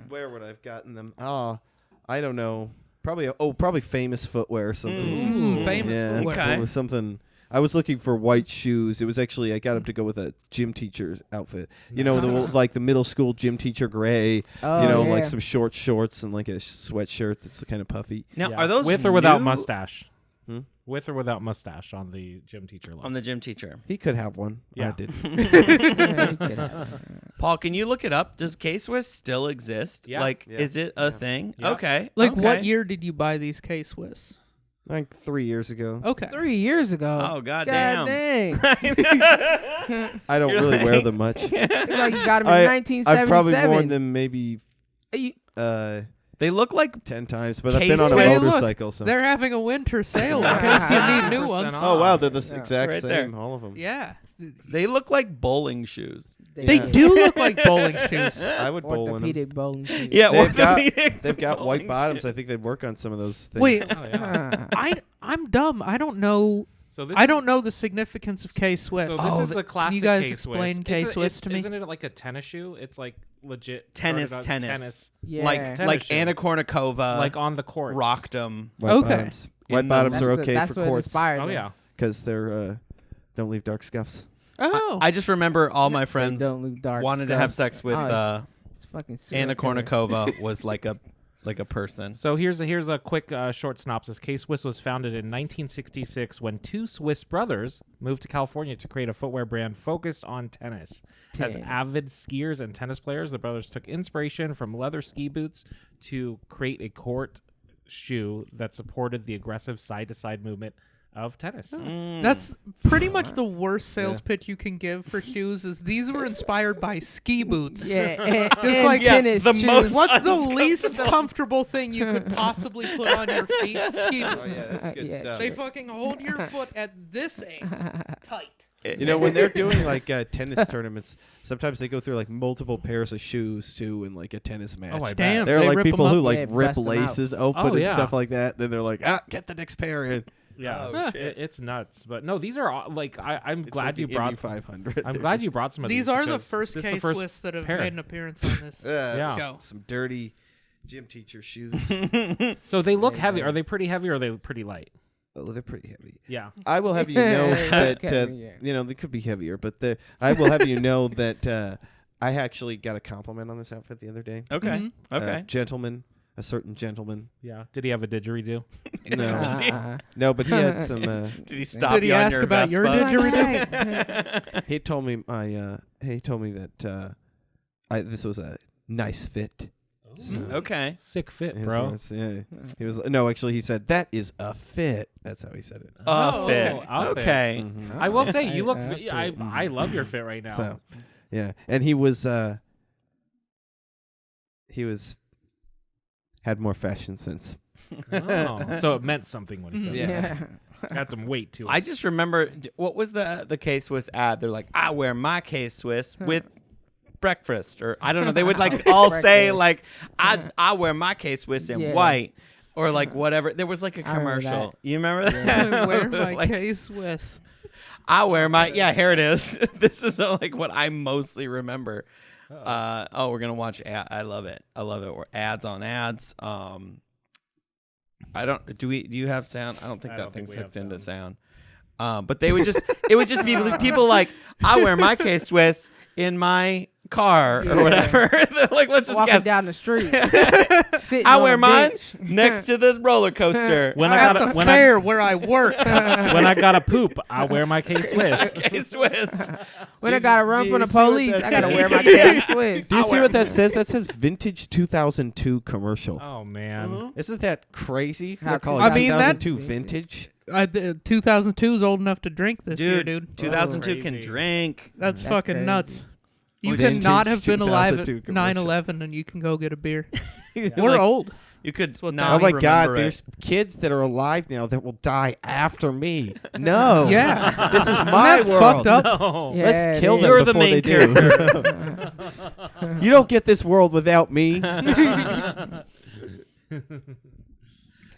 where would I've gotten them? I don't know. Probably Famous Footwear or something. Famous Yeah, footwear. Okay. it was something I was looking for white shoes. It was actually I got him to go with a gym teacher outfit. You know, like the middle school gym teacher gray. Oh, you know, yeah. like some short shorts and like a sweatshirt that's kind of puffy. Now, Yeah. are those with or without new mustache? Hmm? With or without mustache on the gym teacher look? on the gym teacher? He could have one. Yeah. I did. Yeah, you could- Paul, can you look it up? Does K-Swiss still exist? Yeah. Like, Yeah. is it a thing? Yeah. Okay. Like, okay. what year did you buy these K-Swiss? Like 3 years ago. Okay. 3 years ago. Oh, God goddamn. dang. I don't You're really like- wear them much. It's like you got them in I've 1977. probably worn them maybe You- They look like 10 times, but I've been on a K-Swiss. motorcycle. So. They're having a winter sale in case you need new 10% ones. off. Oh wow, they're the Yeah. exact Right same, there. all of them. Yeah. they look like bowling shoes. They Yeah. do look like bowling shoes. I would bowl in them. Orthopedic bowling shoes. Yeah, They've got- orthopedic They've got white bowling bottoms. shoes. I think they'd work on some of those things. Wait, Oh, yeah. I'm dumb. I don't know. So this I is- don't know the significance of K-Swiss. So this Oh, is the classic you guys K-Swiss. explain It's a- K-Swiss it's- to me? Isn't it like a tennis shoe? It's like legit Tennis, started tennis. on tennis, Yeah. Like Tennis shoe. Anna Kournikova, like on the court. rocked them. White Okay. bottoms. White In bottoms the- are okay that's for what courts inspired Oh them. yeah. because they're don't leave dark scuffs. Oh. I just remember all my They friends don't leave dark wanted to have scuffs. sex with Oh, it's fucking serial Anna killer. Kournikova was like a person. So here's a quick short synopsis. K-Swiss was founded in 1966 when two Swiss brothers moved to California to create a footwear brand focused on tennis. As Tennis. avid skiers and tennis players, the brothers took inspiration from leather ski boots to create a court shoe that supported the aggressive side-to-side movement of tennis. That's pretty much the worst sales Yeah. pitch you can give for shoes. Is these were inspired by ski boots. Yeah, and, and like- Yeah, tennis the shoes. most- What's the least comfortable thing you could possibly put on your feet? Ski Oh boots. yeah, that's good Yeah. stuff. They fucking hold your foot at this angle, tight. You know, when they're doing like tennis tournaments, sometimes they go through like multiple pairs of shoes too in like a tennis match. Oh, I bet. Damn, They're they like rip 'em people up? who like Yeah, rip bust 'em out. laces open Oh, and yeah. stuff like that. Then they're like, get the next pair in. Yeah, Oh, shit. it's nuts. But no, these are all, like I'm It's glad like you the brought. Indy 500. I'm They're glad just- you brought some of these. These are the because first this is the K-Swiss that have pair. made an appearance on this Yeah. show. Some dirty gym teacher shoes. So they look Very heavy. good. Are they pretty heavy or are they pretty light? Oh, they're pretty heavy. Yeah. I will have you know that Okay, yeah. you know they could be heavier, but I will have you know that I actually got a compliment on this outfit the other day. Okay. Mhm. Okay. Gentleman, a certain gentleman. Yeah. Did he have a didgeridoo? No, no, but he had some. Did he stop Did he you on ask your about your Vespa? didgeridoo? He told me he told me that this was a nice fit. So, Okay. Sick fit, his bro. words, yeah. He was no, actually, he said that is a fit. That's how he said it. Oh, fit. okay. Okay. Mhm. I will say you look. I- I love your fit right now. So, yeah, and he was had more fashion sense. Oh, so it meant something when he said Mhm. that. Yeah. Had some weight to it. I just remember what was the K-Swiss ad? They're like, I wear my K-Swiss with breakfast, or I don't know. They would like all say Breakfast. like, I wear my K-Swiss in Yeah. white, or like whatever. There was like a I remember commercial. that. You remember that? I wear my Like, K-Swiss. I wear my here it is. This is like what I mostly remember. We're gonna watch. I love it. I love it. We're ads on ads. I don't. Do you have sound? I don't think I that don't think thing's we have hooked into sound. sound. But they would just. It would just be people like, I wear my K-Swiss in my car or whatever. They're like, let's just Walking guess. down the street. Sitting I on wear a mine bench. next to the roller coaster. when I At got the when fair where I work. when I got to poop, I wear my K-Swiss. K-Swiss. When I gotta run do from you the see what police, that I gotta says? wear my K-Swiss. Do you I see wear- what that says? That says vintage 2002 commercial. Oh man. Isn't that crazy? How They're calling I it mean, that- 2002 vintage. 2002 is old enough to drink this year, Dude, dude. 2002 can Crazy. drink. That's That's fucking crazy. nuts. You Vintage cannot have been alive at 2002 commercial. 9/11 and you can go get a beer. We're We're old. You could That's what not that Oh my means. God! remember it. There's kids that are alive now that will die after me. No. Yeah. This is Isn't my that world. fucked up? No. Yeah, Let's it kill is. them You're the before main they do. You don't get this world without me. All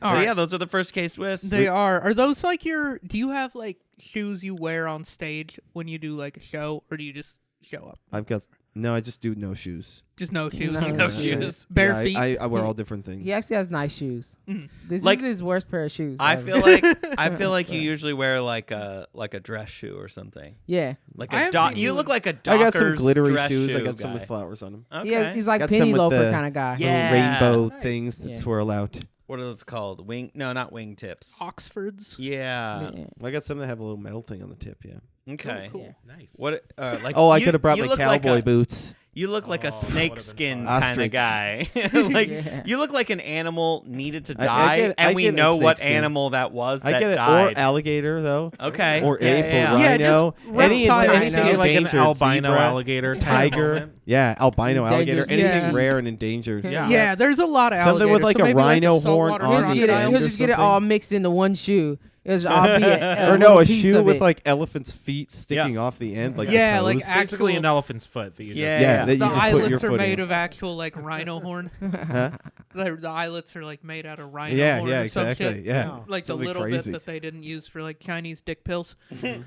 So right. yeah, those are the first K-Swiss. They are. Are those like your? Do you have like shoes you wear on stage when you do like a show, or do you just show up? I've got No, I just do no shoes. Just no shoes. No Yeah. shoes. Bare Yeah, feet. I wear all different things. He actually has nice shoes. Mm. This Like- is his worst pair of shoes. I ever. feel like you usually wear like a dress shoe or something. Yeah. Like I a haven't seen you you- look like a I Dockers got some glittery dress shoes. I shoe got some guy. with flowers on them. Okay. He's like Got some penny with loafer the- kind of guy. Yeah. Little rainbow Nice. things that Yeah. swirl out. What are those called? No, not wing tips. Oxfords. Yeah. Yeah. I got some that have a little metal thing on the tip. Yeah. Okay. Cool. Yeah. Nice. What? Like Oh, I you- could have brought you my look like cowboy a- boots. You look like Oh, a that snake would've been skin fun. kind of Ostrich. guy. like Yeah. you look like an animal needed to I die, get- and I we get know snake what skin. animal that was I that get it, died. or alligator though, Okay. or Yeah, ape, yeah, or yeah. Yeah, rhino, just any reptile anything rhino. like an endangered, albino zebra, alligator type tiger, moment. yeah, albino alligator, Endangered anything species. rare and endangered. Yeah. Yeah, there's a lot of Something with alligators, like so a maybe rhino the horn saltwater on He'll the just get it. end He'll or just get it something. all mixed into one shoe. It'll all be a Or no, a piece shoe of with it. like elephant's feet sticking off the end, like Yeah, the like toes. Basically an actual- elephant's foot that you Yeah. yeah, that you The just put your eyelets are foot made in. of actual like rhino horn. Huh? The eyelets are like made out of rhino Yeah, horn yeah, or some exactly. shit. Yeah, Oh. Like the Something little crazy. bit that they didn't use for like Chinese dick pills. just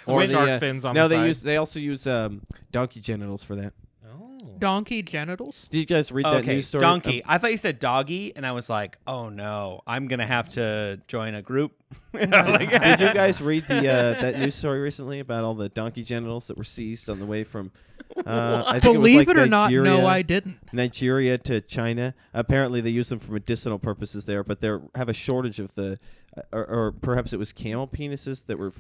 Or shark the, fins on no, the they side. they also use donkey genitals for that. Oh. Donkey genitals. Did you guys read that Okay, news story? donkey. I thought you said doggy, and I was like, oh no, I'm gonna have to join a group. Like- Did you guys read the that news story recently about all the donkey genitals that were seized on the way from? I think Believe it, was it like or not, no, Nigeria- I didn't. Nigeria to China. Apparently, they use them for medicinal purposes there, but they have a shortage of the, or perhaps it was camel penises that were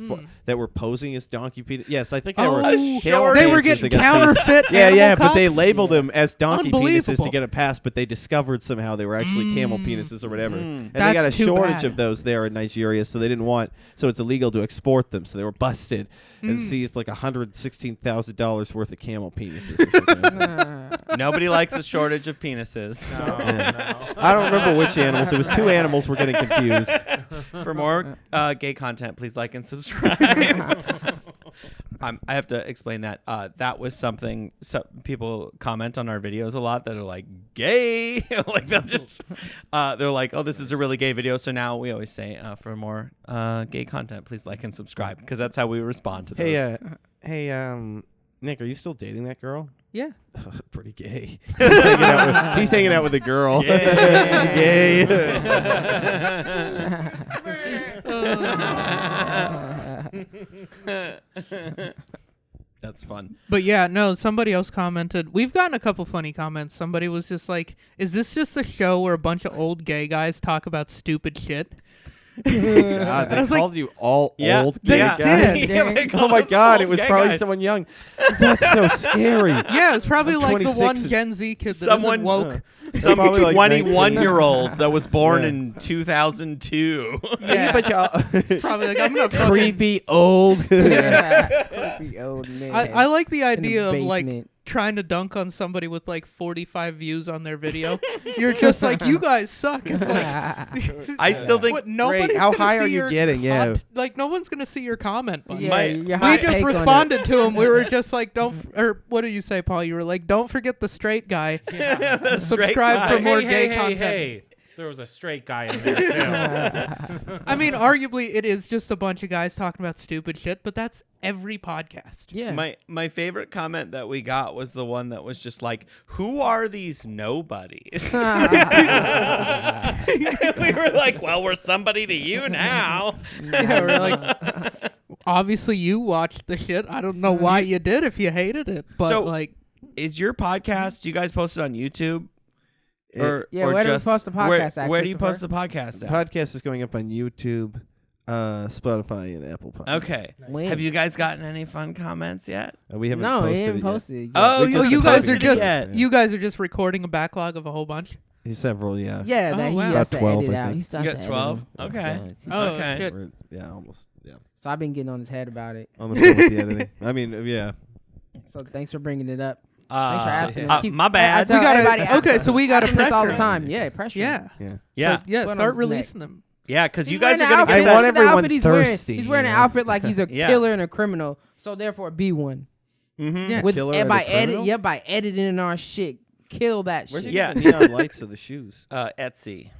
that were posing as donkey penis. Yes, I think they were. Oh, camel they were penises getting that got seized. counterfeit. Yeah, animal yeah, but they cocks? labeled them as donkey penises Unbelievable. to get a pass, but they discovered somehow they were actually camel penises or whatever. Mm. And they got a That's too shortage bad. of those there in Nigeria, so they didn't want, so it's illegal to export them. So they were busted and seized like $116,000 worth of camel penises or something. Nobody likes a shortage of penises. No, no. I don't remember which animals. It was two animals were getting confused. For more gay content, please like and subscribe. I have to explain that. That was something people comment on our videos a lot that are like gay. Like they'll just they're like, oh, this is a really gay video. So now we always say for more gay content, please like and subscribe because that's how we respond to those. Hey, Nick, are you still dating that girl? Yeah. Pretty gay. He's hanging out with a girl. Yeah. Gay. That's fun. But yeah, no, somebody else commented. We've gotten a couple funny comments. Somebody was just like, is this just a show where a bunch of old gay guys talk about stupid shit? God, they I was like- called you all Yeah, old gay they guys. did. Yeah, they Oh called my us God, old it was gay probably guys. someone young. That's so scary. Yeah, it's probably I'm like the 26 one and- Gen Z kid that Someone- isn't woke. Some Probably like 21-year-old that was born Yeah. in 2002. Yeah. But y'all Probably like, I'm gonna fucking. creepy old. Creepy old man. I like the in the idea of like basement. trying to dunk on somebody with like 45 views on their video. You're just like, you guys suck. It's like, I still think what, nobody's How gonna high see are you your getting? Yeah. like no one's gonna see your comment button. Yeah, My- your We hot just take on it. responded to him. We were just like, or what did you say, Paul? You were like, don't forget the straight guy. the straight Subscribe guy. for more hey, gay hey, content. Hey. There was a straight guy in there too. I mean, arguably, it is just a bunch of guys talking about stupid shit, but that's every podcast. Yeah. My favorite comment that we got was the one that was just like, "Who are these nobodies?" We were like, "Well, we're somebody to you now." Yeah, we're like, obviously, you watched the shit. I don't know why you did if you hated it, but So- like, Is your podcast? Do you guys post it on YouTube? Or Yeah, or where do we just, post the podcast at, Where do you Christopher? post the podcast at? Podcast is going up on YouTube, Spotify, and Apple Podcasts. Okay. When? Have you guys gotten any fun comments yet? We haven't No, posted he it didn't yet. post it. yet. Oh, We oh, just you guys are posted it just yet. you guys are just recording a backlog of a whole bunch. Several, yeah. Yeah, Oh, that he wow. has About to 12, edit I out. think. He still You has got to 12? edit them. Okay. So, Oh Okay. shit! Yeah, almost. Yeah. so I've been getting on his head about it. Almost done with the editing. I mean, yeah. So thanks for bringing it up. Thanks for asking. us. Keep- My bad. I tell We gotta- everybody, ask okay, us. so we gotta Ask him this all the pressure time. Yeah, pressure. Yeah, Yeah. Yeah. So, yeah. Put on Start his releasing them. Yeah, because you He's guys are wearing going to an get outfit. I want Look at the everyone outfit he's wearing. thirsty, He's wearing you an know? outfit like he's a Yeah. killer and a criminal. So therefore, be one. Mm-hmm. Yeah. With Killer and and by a criminal? by editing our shit, kill that Where's shit. he Yeah. get the neon lights of the shoes? Etsy.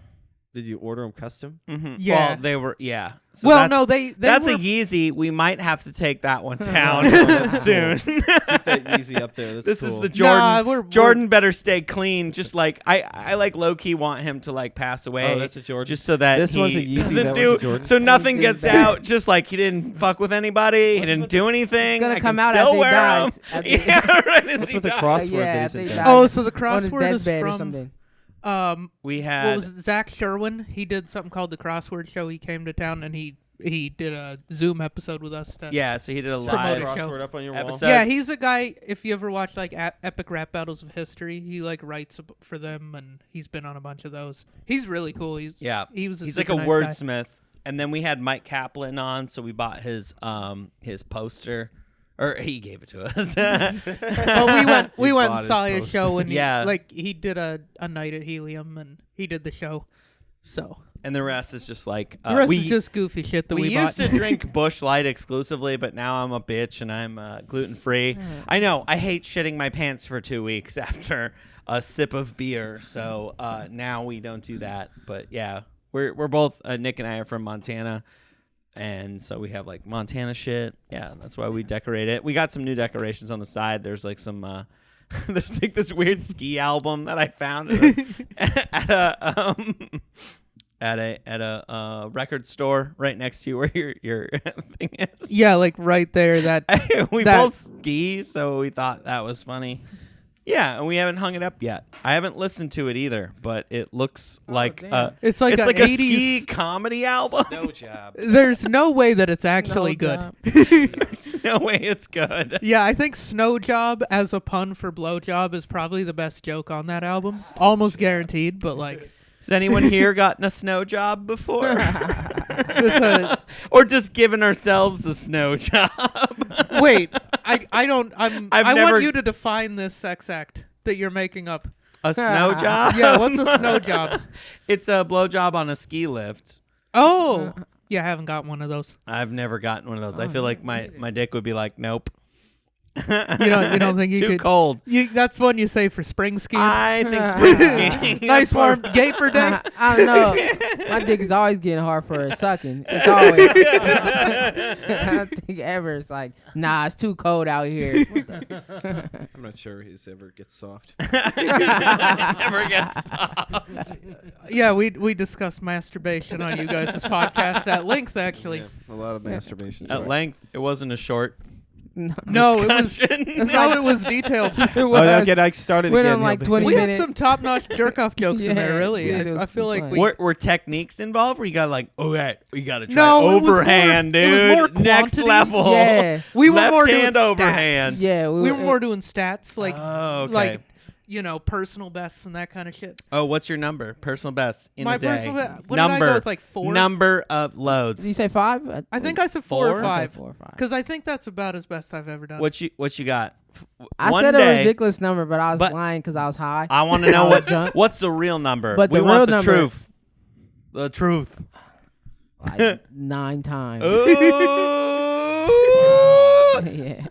Did you order them custom? Mm-hmm. Yeah. Well, they were. Yeah. So Well, that's, no, they that's were, a Yeezy. We might have to take that one down That's soon. Keep that easy up there. That's This cool. is the Jordan. Nah, we're- Jordan better stay clean. Just like I like low key want him to like pass away. Oh, that's a Jordan. Just so that This he one's a Yeezy, doesn't that one's do a Jordan. so nothing He's gets bad. out. Just like he didn't fuck with anybody. He didn't do anything. gonna I come can out still after he wear dies. them. After he- Yeah, right. as That's he what the dies. crossword Yeah, is. they in died. fact. Oh, so the on his crossword is deathbed or from something. We had what was it, Zach Sherwin? He did something called the Crossword Show. He came to town and he did a Zoom episode with us. yeah. So he did a Promote live. it. Crossword up on your wall. episode. Yeah, he's a guy. If you ever watch like Epic Rap Battles of History, he like writes for them, and he's been on a bunch of those. He's really cool. He was. He's like a super nice guy. wordsmith. And then we had Mike Kaplan on, so we bought his poster, or he gave it to us. But we You went bought and his saw his Oh, poster. show, and Yeah. he did a night at Helium, and he did the show. So And the rest is just like the rest we is just goofy shit that we used bought. to drink Busch Light exclusively, but now I'm a bitch and I'm gluten free. I know I hate shitting my pants for 2 weeks after a sip of beer, so now we don't do that. But yeah, we're both Nick and I are from Montana, and so we have like Montana shit. Yeah, that's why we decorate it. We got some new decorations on the side. There's like some. There's like this weird ski album that I found at a record store right next to you where your thing is. Yeah, like right there. That We that- both ski, so we thought that was funny. Yeah, and we haven't hung it up yet. I haven't listened to it either, but it looks like damn. it's like it's a like 80s. a ski comedy album. No job. There's no way that it's actually good. job. There's no way it's good. Yeah, I think Snow Job as a pun for blowjob is probably the best joke on that album. Almost guaranteed, but like Has anyone here gotten a snow job before? it's a, Or just given ourselves a snow job? wait, I don't I never- want you to define this sex act that you're making up. A snow job? Yeah, what's a snow job? It's a blowjob on a ski lift. Oh, yeah, I haven't got one of those. I've never gotten one of those. I feel like my dick would be like, nope. You don't think It's you too could? cold. That's one you say for spring skiing. I think spring skiing. Nice warm gaper day. I don't know. My dick is always getting hard for sucking. It's always. I don't think ever. It's like, nah, it's too cold out here. I'm not sure his ever gets soft. Never gets soft. Yeah, we discussed masturbation on you guys' podcast at length, actually. Yeah, a lot of masturbation. At length, it wasn't a short No, it was discussion. it was detailed. It was. Oh, now get I started Went again. on like yeah, 20 We had minutes. some top-notch jerk-off jokes in there, Yeah, really. dude, it I was feel like fun. we... Were techniques involved where you got like, okay, we got to try No, it was overhand, more- it was dude. more Next quantity. level. Yeah. We were Left more doing hand stats. overhand. Yeah. We were more doing stats, like, Oh, okay. like personal bests and that kind of shit. Oh, what's your number? Personal best in My a day. personal best, what number. did I go with, like 4? Number of loads. Did you say 5? I think I said 4 4? or 5. Okay, 4 or 5. Because I think that's about as best I've ever done. What you got? I One said day, a ridiculous number, but I was But- lying because I was high. I want to know I was drunk. what's the real number. But we the want real the number- truth. The truth. Like 9 times. Ooh. Yeah.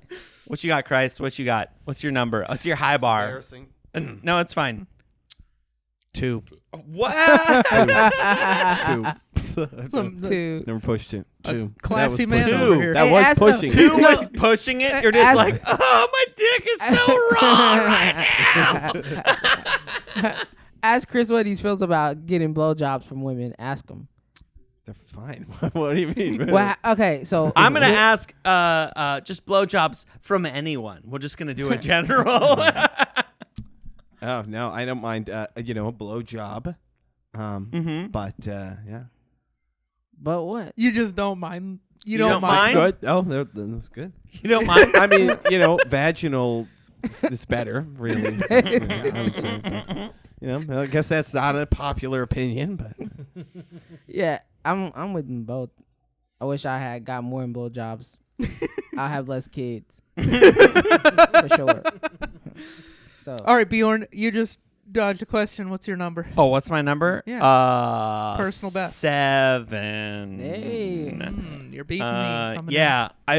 What you got, Christ? What you got? What's your number? What's your high bar? Embarrassing. No, it's fine. 2. What? 2. Some 2. Never pushed it. 2. classy That was man pushing. over here. That Hey, was ask pushing. him. Two No. was pushing it. You're just Ask- like, oh, my dick is so raw right now. Ask Chris what he feels about getting blowjobs from women. Ask him. They're fine. What do you mean? Well, okay, so I'm gonna ask just blowjobs from anyone. We're just gonna do a general. Oh no, I don't mind. A blow job. Mm-hmm. But yeah, But what? You just don't mind. You don't don't mind? mind. good. Oh, that's good. You don't mind? I mean, vaginal is better, really. I would say. But, I guess that's not a popular opinion, but Yeah, I'm with them both. I wish I had got more in blowjobs. I'll have less kids. For sure. So All right, Bjorn, you just dodged a question. What's your number? Oh, what's my number? Yeah. Personal best. 7. Hey. You're beating me. Coming in. Yeah, I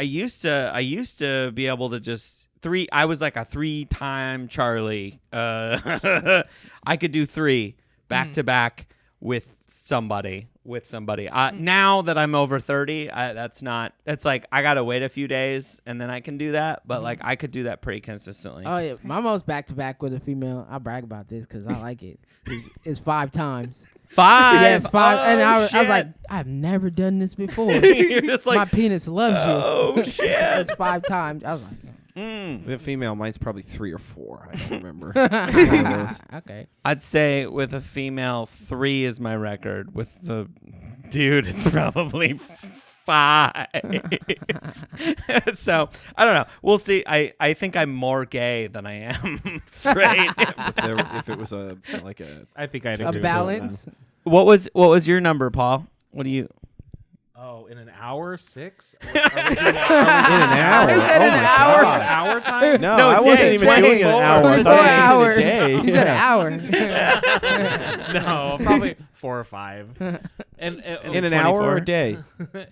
used to be able to just 3. I was like a 3-time Charlie. I could do 3, back to back with somebody. Now that I'm over 30, it's like I gotta wait a few days and then I can do that. But like I could do that pretty consistently. Oh yeah, my most back to back with a female. I brag about this because I like it. It's 5 times. 5. Yes, 5. Oh, and I was shit. like, I've never done this before. You're just My like, penis loves you. oh shit. It's 5 times. I was like, The female, mine's probably 3 or 4. I don't remember. okay. I'd say with a female, 3 is my record. With the dude, it's probably 5. So I don't know. We'll see. I think I'm more gay than I am straight. if it was I think I'd A agree. balance. What was your number, Paul? What do you? Oh, in an hour, 6? in an hour. He said Oh an my hour. God. Hour time? No, No, I wasn't day, even doing an 24 hour. I 4 thought hours. it was in a day. He said an hour. No, probably 4 or 5. And In an hour or a day?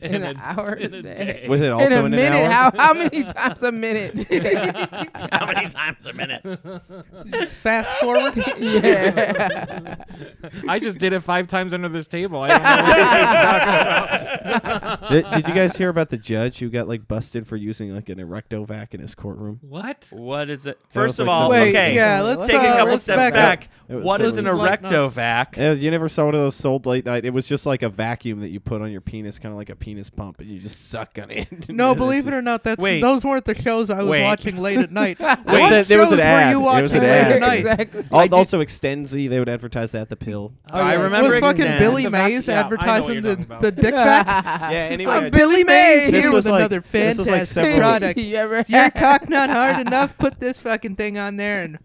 In an hour in a a day. day. Was it In also a in an minute. hour? How many times a minute? How many times a minute? Just fast forward. Yeah. I just did it 5 times under this table. I don't know what you're talking about. Did you guys hear about the judge who got like busted for using like an erectovac in his courtroom? What? What is it? That First was of like all, some- Wait, okay. yeah, let's Take a couple let's steps back back. up. It was- What is an This is like erectovac? You never saw one of those sold late night? It was just like a vacuum that you put on your penis, kind of like a penis pump, and you just suck on it. No, believe it or not, Wait. those weren't the shows I was Wait. watching late at night. Wait. What There was an shows ad. were you It was watching an late ad. at night? Exactly. Also, Extenzi, they would advertise that, the pill. Oh, I yeah. remember Was fucking Extend. Billy The vac- Mays yeah, I know what advertising you're talking about. the dick vac? Yeah, anyway. I'm Billy Mays This here was with like- another this was like fantastic several- product. You ever Is your cock not hard enough? Put this fucking thing on there and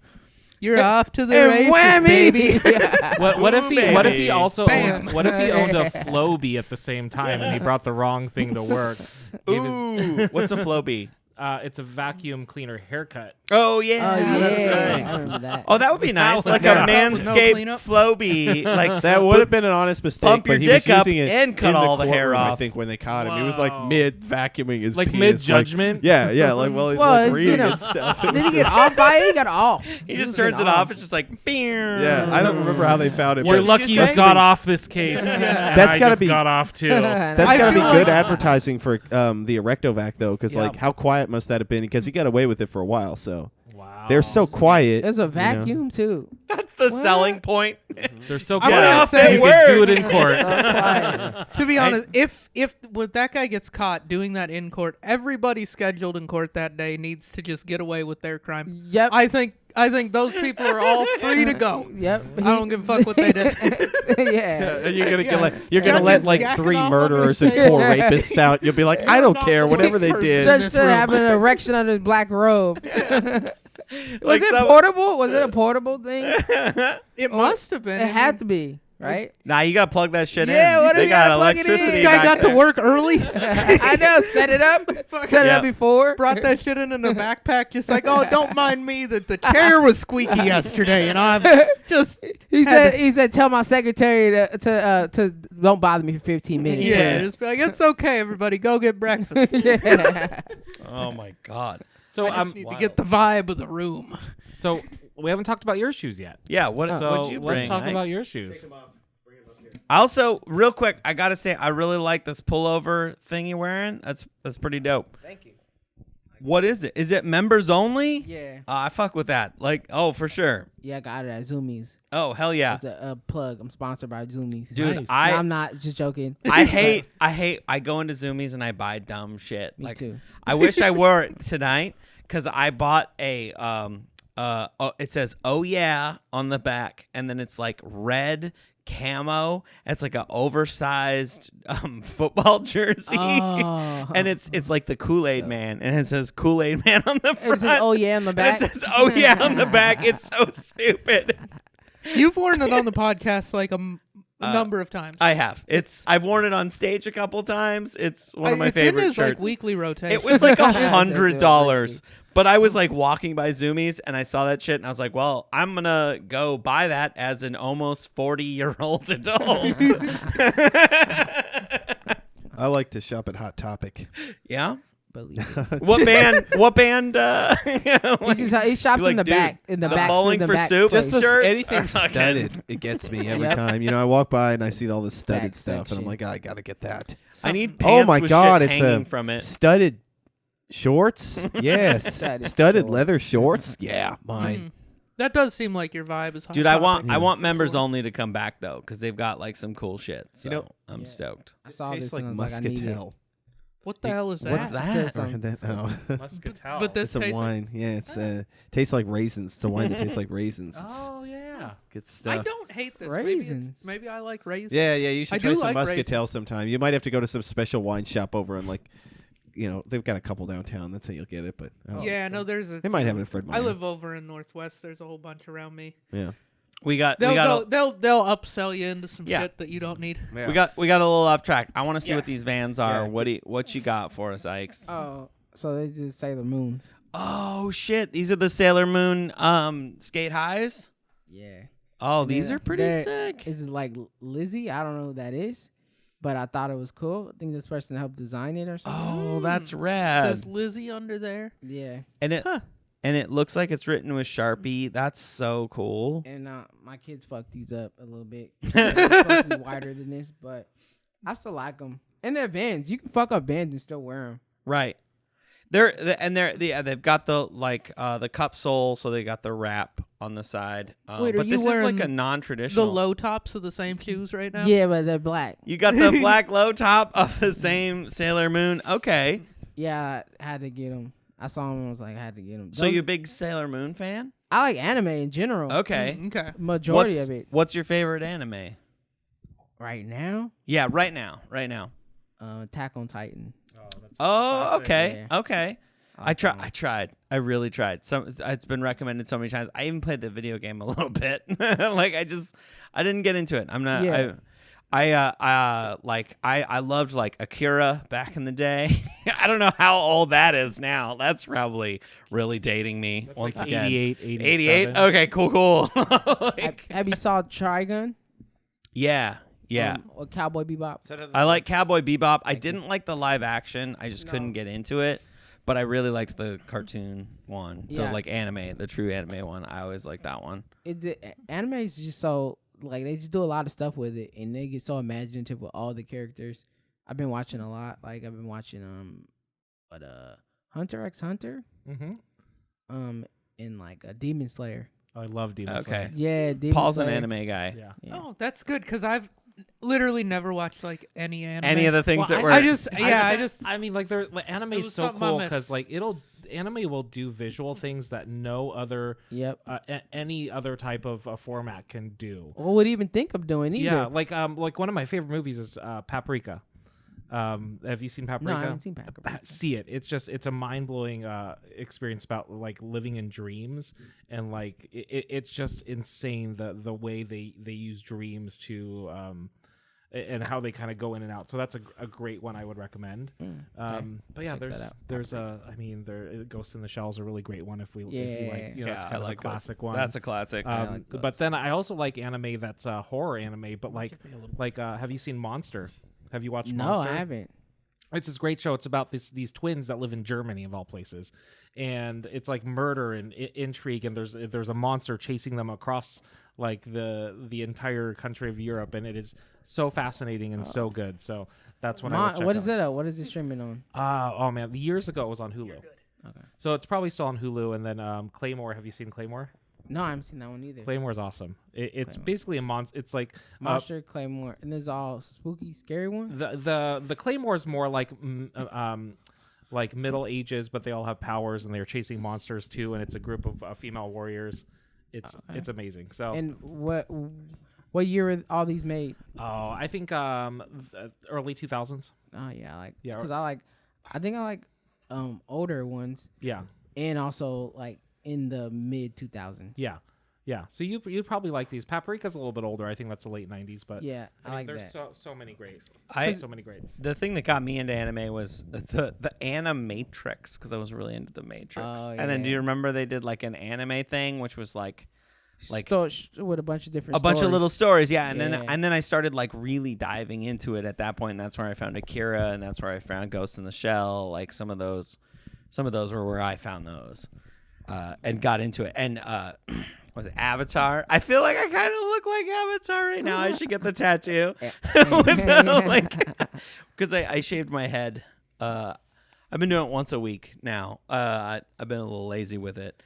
you're off to the races, whammy, baby. Yeah. What if he? What if he baby. also? Bam. What if he owned a Flowbee at the same time and he brought the wrong thing to work? Gave his- Ooh, what's a Flowbee? it's a vacuum cleaner haircut. Oh yeah, Oh, yeah. that's I right. remember that. Oh, that would be nice, like a Yeah. No Manscaped cleanup? Flowbee, like That would have been an honest mistake. Pump your but he was dick up using it and cut in all the hair courtroom, I off. think when they caught him, he was Wow. like mid vacuuming his Like penis, mid-judgment? yeah, like well, he's Well, like it's, reading and stuff. Did he get off by it? He got off. he just turns it off. It's just like, Yeah, I don't remember how they found it. You're did but lucky you you say? got off this case. And That's I gotta just be- got off too. That's I gotta be feel good like- advertising for the Erectovac though, because Yeah. like how quiet must that have been? Because he got away with it for a while, so Wow. they're so quiet. There's a you know. vacuum too. That's the selling point. They're so I'm quiet. gonna say you word. can do it in court. To be honest, if when that guy gets caught doing that in court, everybody scheduled in court that day needs to just get away with their crime. Yep. I think those people are all free to go. Yep. I don't give a fuck what they did. Yeah. And you're gonna Yeah. get you're gonna Judges let like jacking 3 off on murderers the and 4 stage. rapists out. You'll be like, I You're don't not care, the whatever worst they person. did. Judge this should room. have an erection under his black robe. Like Was it some- portable? Was it a portable thing? It must have been. It had to be, right? Nah, you gotta plug that shit Yeah, in. what They if you got gotta plug it in? electricity. This guy back got to there. work early. I know. Set it up. Set it Yeah. up before. Brought that shit in a backpack, just like, oh, don't mind me that the chair was squeaky yesterday, and I'm just He had said, tell my secretary to don't bother me for 15 minutes. yeah, just be like, it's okay, everybody, go get breakfast. Yeah. Oh my god. So I just need to get the vibe of the room. So we haven't talked about your shoes yet. Yeah. What? So What'd you bring? let's talk Ike's? about your shoes. Also, real quick, I gotta say, I really like this pullover thing you're wearing. That's pretty dope. Thank you. What is it? Is it members only? Yeah. I fuck with that. Like, oh, for sure. Yeah, I got it at Zoomies. Oh, hell yeah. It's a plug. I'm sponsored by Zoomies. Dude, Nice. No, I'm not just joking. I go into Zoomies and I buy dumb shit. Me like, too. I wish I wore it tonight because I bought a it says "Oh yeah" on the back, and then it's like red camo. It's like an oversized football jersey, Oh. and it's like the Kool-Aid Man, and it says Kool-Aid Man on the front. It says, oh yeah, on the back. And it says "Oh yeah" on the back. It's so stupid. You've worn it on the podcast like a number of times. I have. I've worn it on stage a couple times. It's one of my it's favorite in his shirts. like weekly rotation. It was like Yeah, $100, but I was like walking by Zoomies and I saw that shit and I was like, well, I'm gonna go buy that as an almost 40-year-old adult. I like to shop at Hot Topic. Yeah. believe it. What band? What band? He shops like, in the dude, back. In the back. bowling the for back soup? place. Just Shirts anything are fucking- studded, it gets me every Yep. time. You know, I walk by and I see all this studded Back stuff, and I'm section. like, I gotta get that. I need Oh pants my with God, shit it's hanging a from it. studded shorts. Yes, Studded studded shorts. leather shorts. Yeah, mine. Mhm. That does seem like your vibe is Hot Dude, I Topic. want members only to come back though, because they've got like some cool shit. So You know- I'm Yeah. stoked. I saw Tastes this like and I was like, I need it. muscatel. What the hell is that? What's that? Some- Muscatel. But this It's a tastes like, wine. Yeah, it's tastes like raisins. It's a wine that tastes like raisins. It's Oh yeah. good I stuff. don't hate this. Raisins. Maybe I like raisins. Yeah, you I should do try some like muscatel raisins. sometime. You might have to go to some special wine shop over in like, they've got a couple downtown. That's how you'll get it. But I don't know. Yeah, no, there's a. They might have it in Fred I Meyer. live over in Northwest. There's a whole bunch around me. Yeah. We got They'll we got they'll upsell you into some Yeah. shit that you don't need. we got a little off track. I want to see Yeah. what these vans are. Yeah. What you got for us, Ikes? Oh, so they just Sailor Moons. Oh shit, these are the Sailor Moon skate highs. Yeah. Oh, And these they're- are pretty they're- sick. This is like Lizzie. I don't know who that is, but I thought it was cool. I think this person helped design it or something. Oh, that's It rad. says Lizzie under there. Yeah. And it Huh. and it looks like it's written with Sharpie. That's so cool. And my kids fucked these up a little bit. They're supposed to be wider than this, but I still like them. And they're Vans. You can fuck up Vans and still wear them. Right. They've got the cup sole, so they got the wrap on the side. Wait, are but you this is like wearing a The non-traditional. low tops of the same shoes right now. Yeah, but they're black. You got the black low top of the same Sailor Moon. Okay. Yeah, I had to get them. I saw them and was like, I had to get them. So you a big Sailor Moon fan? I like anime in general. Okay. Okay. Majority of it. What's your favorite anime? Right now, Yeah, right now. Right now. Attack on Titan. Oh, okay. Yeah. Okay. I like that tried. one. I tried. I really tried. It's been recommended so many times. I even played the video game a little bit. Like I didn't get into it. I'm not. Yeah. I loved like Akira back in the day. I don't know how old that is now. That's probably really dating me That's once like again. 88, 88. 87. Okay, cool. Like, Have you saw Trigun? yeah. Yeah. Or Cowboy Bebop? I like Cowboy Bebop. I didn't like the live action. I just couldn't get into it. But I really liked the cartoon one, the Yeah. like anime, the true anime one. I always liked that one. Anime is just so like they just do a lot of stuff with it, and they get so imaginative with all the characters. I've been watching a lot. Like I've been watching Hunter x Hunter, Mm-hmm. and like a Demon Slayer. I love Demon Okay. Slayer. Yeah, Demon Paul's Slayer. an anime guy. Yeah. Yeah. Oh, that's good because I've literally never watched like any anime. Any of the things that were I mean, like anime It is was so something I cool missed. because like anime will do visual things that no other Yep. any other type of format can do. Or would even think of doing either. Yeah, like one of my favorite movies is Paprika. Have you seen Paprika? No, I haven't seen Paprika. See it. It's a mind blowing experience about like living in dreams, and like it's just insane the way they use dreams to and how they kind of go in and out. So that's a great one I would recommend. But yeah, Check that out. there's Ghost in the Shell is a really great one if you Yeah. like, it's Yeah, kind I of like a classic one. That's a classic. I like But Ghost. then I also like anime that's horror anime, but like have you seen Monster? Have you watched No, Monster? I haven't. It's this great show. It's about these twins that live in Germany of all places, and it's like murder and intrigue, and there's a monster chasing them across like the entire country of Europe, and it is so fascinating and so good. So that's what I would check What is out. it? What is it streaming on? Oh man, years ago it was on Hulu. Okay. So it's probably still on Hulu. And then Claymore. Have you seen Claymore? No, I haven't seen that one either. Claymore's awesome. It's Claymore. basically a monster. It's like Monster, Claymore, and there's all spooky, scary ones. the Claymore is more like like Middle Ages, but they all have powers and they're chasing monsters too. And it's a group of female warriors. It's amazing. So And what year were all these made? I think early 2000s. Oh yeah, Yeah, because I think I like older ones, Yeah, and also like in the mid 2000s. yeah. So you'd probably like these. Paprika's a little bit older. I think that's the late 90s. But Yeah, I mean, like there's that. so many greats. I- so many greats. The thing that got me into anime was the Animatrix, because I was really into the Matrix. Oh, And then do yeah. you remember they did like an anime thing, which was like like with a bunch of different a bunch of stories. little stories, and Yeah. then I started like really diving into it at that point, and that's where I found Akira, and that's where I found Ghost in the Shell. Like some of those were where I found those, and got into it. And was it Avatar? I feel like I kind of look like Avatar right now. I should get the tattoo because I shaved my head. I've been doing it once a week now. I've been a little lazy with it.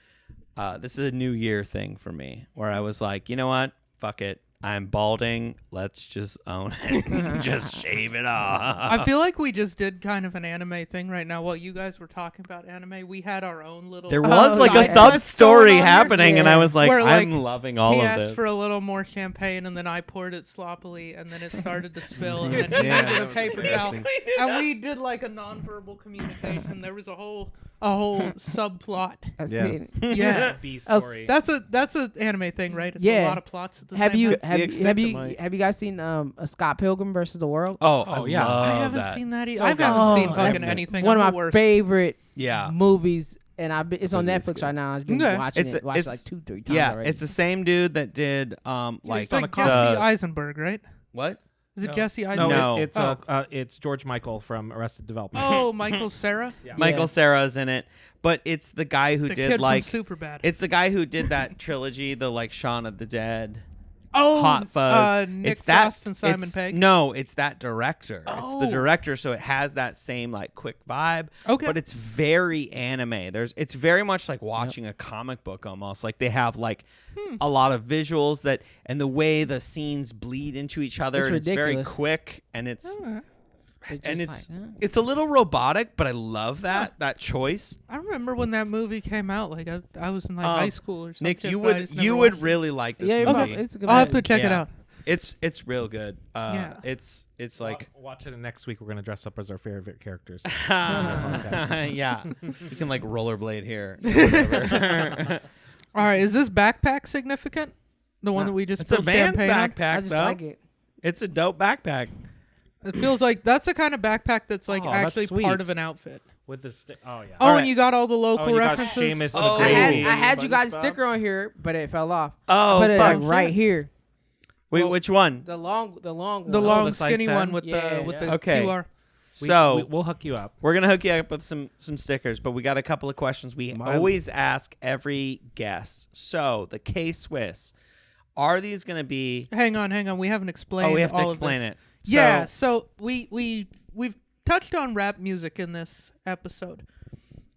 This is a New Year thing for me, where I was like, you know what? Fuck it. I'm balding. Let's just own it. Just shave it off. I feel like we just did kind of an anime thing right now. While you guys were talking about anime, we had our own little. There was like a side sub quest story going on here. happening, and I was like, Where, I'm like, loving all He of asked this. for a little more champagne, and then I poured it sloppily, and then it started to spill, and then he Yeah, needed that a was paper towel, embarrassing. and we did like a nonverbal communication. There was a whole subplot. I Yeah. see it. Yeah, B Oh, story. that's a anime thing, right? It's a Yeah. lot of plots at the Have same you time. have, extent have of you my- have you guys seen a Scott Pilgrim versus the World? Oh, Oh, I yeah. love I haven't that. seen that. So I good. haven't seen Oh, fucking that's anything. One I'm of the my worst. favorite Yeah. movies, and it's on It is Netflix good. right now. I've been Okay. watching It's it. a- Watched it's- like 2-3 times Yeah, already. it's the same dude that did like It's like car. Jesse the Eisenberg, right? what? Is it No. Jesse No, Eisenberg? No. it's George Michael from Arrested Development. Oh, Michael Cera. Yeah. Michael Cera's in it, but it's the guy who The did kid like from Superbad. it's the guy who did that trilogy, the like Shaun of the Dead, Oh, Hot Fuzz. Nick it's that Frost and Simon it's- Pegg. No, it's that director. It's the Oh. director, so it has that same like quick vibe. Okay. But it's very anime. It's very much like watching a comic book almost. Like they have like a lot of visuals that and the way the scenes bleed into each other. It's and it's very ridiculous. quick and it's and just it's it's a little robotic, but I love that choice. I remember when that movie came out. Like I was in like high school or something. Nick, you would really like this yeah, movie. it's a good I'll have movie. to check it Yeah. out. It's real good. Yeah. It's like Watch it, and next week we're gonna dress up as our favorite characters. yeah. You can like rollerblade here. Whatever. All right, is this backpack significant? The one No. that we just It's a spilled Vans champagne on? backpack I just though. like it. It's a dope backpack. It feels like that's the kind of backpack that's like Oh, that's actually sweet. part of an outfit. With this, oh yeah. Oh, All and right. you got all the local you got references. Seamus and Oh. the I Gravy. had you guys SpongeBob? sticker on here, but it fell off. Oh, Put it fuck. like right here. Wait, Well, which one? The long The one. long, the size skinny 10? one with Yeah. the Okay. QR. So we'll hook you up. we're gonna hook you up with some stickers, but we got a couple of questions we Mine- always ask every guest. So the K-Swiss, are these gonna be? Hang on. We haven't explained. Oh, we have to all of explain this. it. Yeah, So, so we've touched on rap music in this episode,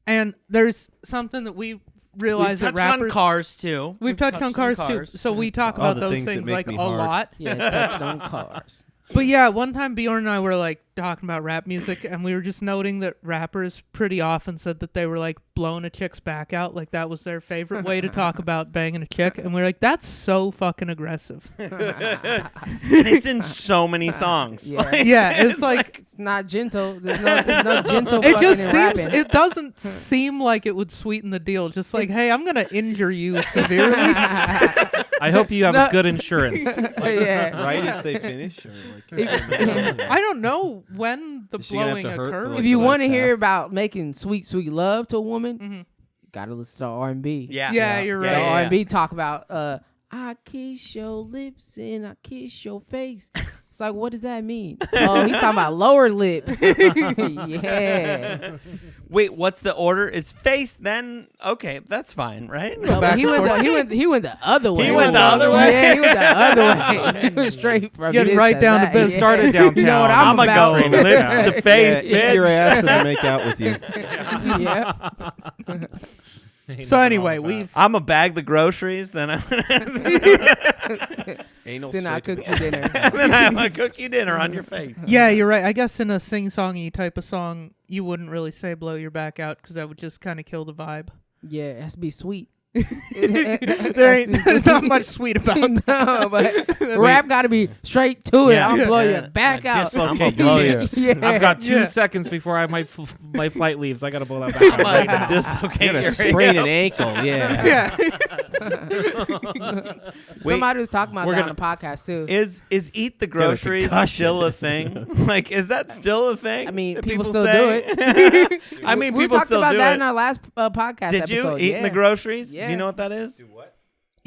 and there's something that we we've realize that touched on rappers. cars too. We've touched on cars too, so we talk All about the those things that things make like me a hard. lot. Yeah, it touched on cars. But yeah, one time Bjorn and I were like talking about rap music, and we were just noting that rappers pretty often said that they were like blowing a chick's back out, like that was their favorite way to talk about banging a chick, and we were like, that's so fucking aggressive. And it's in so many songs. Yeah. Yeah, it's like It's not gentle. There's no gentle. it fucking just in seems rapping. it doesn't seem like it would sweeten the deal. Just like, hey, I'm gonna injure you severely. I hope you have No. good insurance. Yeah. Right as they finish, or like I don't know when the Is she gonna have blowing to hurt for, occurs. like, If you the want to last hear half? about making sweet love to a woman, Mhm. gotta listen to R&B. Yeah. Yeah, you're The right. Yeah. R&B talk about I kiss your lips and I kiss your face. It's like, what does that mean? Oh, he's talking about lower lips. Yeah. Wait, what's the order? Is face then? Okay, that's fine, right? No, but back he and went forth. he went the other way. He went the other way? Yeah, he went the other way. He went straight from Getting this right to down to that. business. Yeah. Started downtown. You know what I'm I'ma about. go lips to face, Yeah. bitch. your ass and make out with you. Yeah. So anyway, we've I'm gonna bag the groceries, then I'm Anal Then I straight to cook you dinner. then I'm gonna cook you dinner on your face. yeah, you're right. I guess in a sing-songy type of song, you wouldn't really say "blow your back out" because that would just kind of kill the vibe. Yeah, it has to be sweet. There's not much sweet about it. No, but rap got to be straight to it. Yeah. I'm blow Yeah. your back out. Dislocate your lips. Yeah. I've got 2 Yeah. seconds before my flight leaves. I gotta blow that I'm back. gonna dislocate your sprain an ankle. Yeah. Yeah. Somebody was talking about we're that gonna- on the podcast too. Is eat the groceries concussion. still a thing? Like, is that still a thing? I mean, that people still say? do it. I mean, we people talked still about do that it. in our last podcast Did you episode. eating the groceries? Do Yeah. you know what that is? what?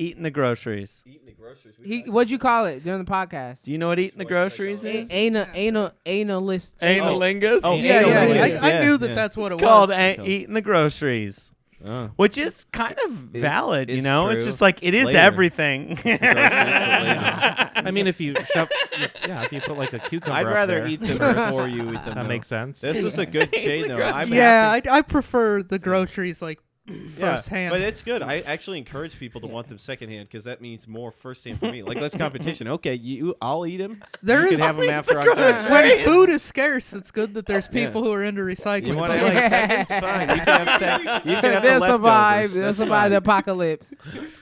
Eating the groceries. Eating the groceries. What'd you call it during the podcast? Do you know what eating the groceries is? Analist. Analingus? Oh, Yeah, analingus. I knew that Yeah. that's what It's it called was. eating the groceries. Oh. Which is kind of valid, you it's know? It's true. just like, it is Later. everything. I mean, if you if you put like a cucumber, I'd up rather there, eat them before you eat them. that though. makes sense. This is a good chain, though. I'm Yeah, happy. I prefer the groceries like Yeah, firsthand. but it's good. I actually encourage people to want them secondhand because that means more firsthand for me. Like, let's competition. Okay, I'll eat them. There You is can have them after I'm done. when food is scarce, it's good that there's Yeah. people who are into recycling. You want but, to like, have seconds? Fine. You can have You can have the They'll survive. leftovers. They'll That's survive the fine. apocalypse.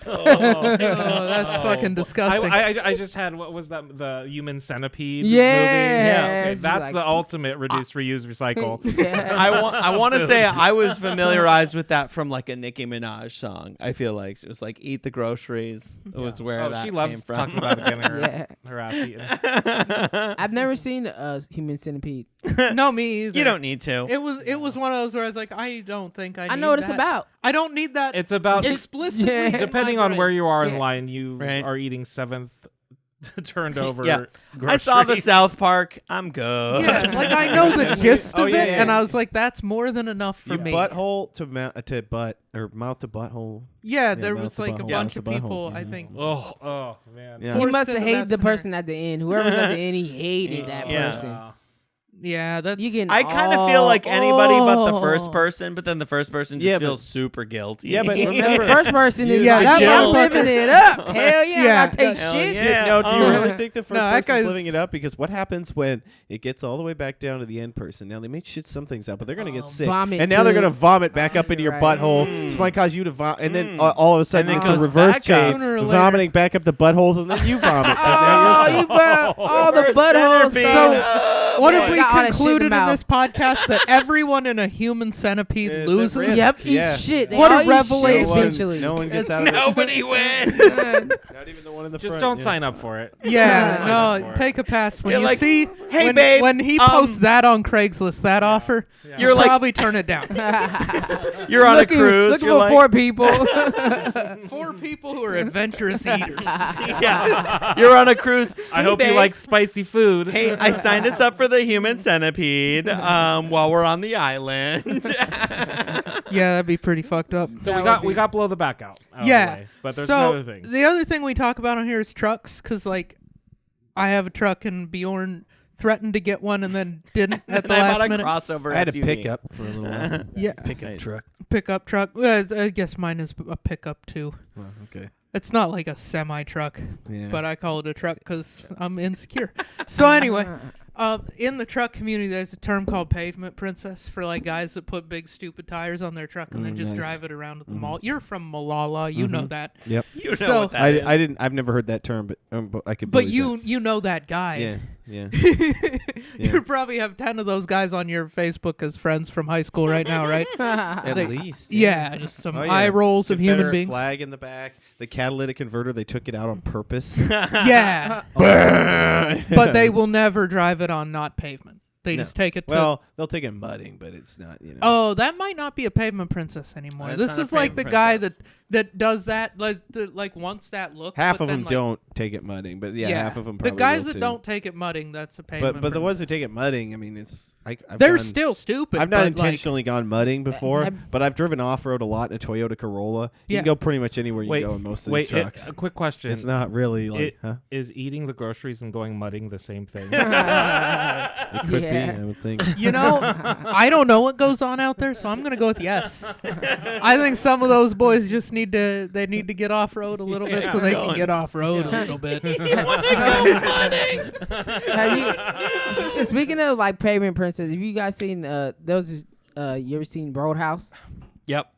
oh, that's fucking disgusting. I just had, what was that, the Human Centipede movie? Yeah. Okay, It's that's like- the ultimate reduce, reuse, recycle. Yeah. I want to say I was familiarized with that from like a Nicki Minaj song. I feel like it was like "Eat the Groceries." It was where Oh, that she loves came from. talking about getting her, Yeah. her ass eaten. I've never seen a Human Centipede. No, me either. You don't need to. It was one of those where I was like, I don't think I I need know what it's that. about. I don't need that It's about explicitly. Yeah. in my depending on brain. where you are in Yeah. line, you Right. are eating seventh turned over. Yeah. I saw the groceries. South Park. I'm good. Yeah, like I know the gist Oh, of yeah, it, yeah. and I was like, that's more than enough for You me. butthole to butt or mouth to butthole. Yeah, there mouth was to like a butthole. bunch Yeah. of people. Yeah. I think. Oh man. Yeah. He Forced must have into hated that the scenario. person at the end. Whoever's at the end, he hated that Yeah. person. Yeah, that's. You getting I kind of feel like anybody but the first oh. person, but then the first person just Yeah, but- feels super guilty. Yeah, but The remember, first person is Yeah, like, that yeah, I'm motherfucker- living it up. Hell yeah, Yeah. I gotta take Hell shit. yeah. no, do you Oh. really think the first No, that person's guy's- living it up? Because what happens when it gets all the way back down to the end person? Now they may shit some things out, but they're gonna get sick, Vomit and now they're too. gonna vomit back up into your Right. butthole. Which might cause you to vomit, and then all of a sudden And then it's a goes reverse back chain, Sooner or later. vomiting back up the buttholes, and then you vomit. Oh, Now you're you burn all the Reverse buttholes. centipede. So, What Yeah. if we Got all that shit in concluded the in mouth. this podcast that everyone in a human centipede Is at loses? risk. yep, eat Yeah. shit. They What a all eat shit revelation. Eventually. no one gets It's- out of it. Nobody wins. Not even the one in the Just front. don't yeah. sign up for it. Yeah, Sign up for no, it. take a pass when You're you like, see. "Hey, when, babe, when he posts that on Craigslist, that offer, You're like- probably turn it down. You're on looking, a cruise. Looking You're for like, 4 people. 4 people who are adventurous eaters. yeah. You're on a cruise. I Hey, hope babe. you like spicy food. Hey, I signed us up for the human centipede while we're on the island. Yeah, that'd be pretty fucked up. So That we would got blow the back out. Of the Yeah. way. But there's so another thing. the other thing we talk about on here is trucks, because like I have a truck and Bjorn threatened to get one and then didn't at the I bought last a minute. crossover I had a SUV. pickup for a little while. Yeah, Pickup Nice. truck. pickup truck. I guess mine is a pickup too. Well, okay. It's not like a semi truck, Yeah. but I call it a truck because I'm insecure. So anyway, in the truck community, there's a term called pavement princess for like guys that put big stupid tires on their truck and then just nice. drive it around at the mall. You're from Malala, you know that. Yep. You know So- what that is. I didn't. I've never heard that term, but I could. But believe you know that guy. that. Yeah. You probably have 10 of those guys on your Facebook as friends from high school right now, right? At They- least. Yeah, just some Oh, yeah. eye rolls of human Confederate beings. flag in the back. The catalytic converter. They took it out on purpose. Yeah, but they will never drive it on not pavement. They No. just take it to. Well, they'll take it mudding, but it's not. You know. Oh, that might not be a pavement princess anymore. That's This not a is like the pavement guy princess. that does that, like wants that look. half but of then, them like, don't take it mudding, but yeah, half of them The probably guys will that too. don't take it mudding, that's a pavement. But the ones that princess. take it mudding, I mean, it's I've They're done- still stupid. I've not but, intentionally gone mudding before, I've- but I've driven off road a lot in a Toyota Corolla. You Yeah. can go pretty much anywhere you Wait, go in most of Wait, these trucks. a quick question. It's not really like, It- huh? Is eating the groceries and going mudding the same thing? It could Yeah. be, I would think. Like, you know, I don't know what goes on out there, so I'm gonna go with yes. I think some of those boys just need to get off road a little bit so they can going. get off road a little bit. Have you, speaking of like pavement princess, have you guys seen there was this, you ever seen Roadhouse? Yep.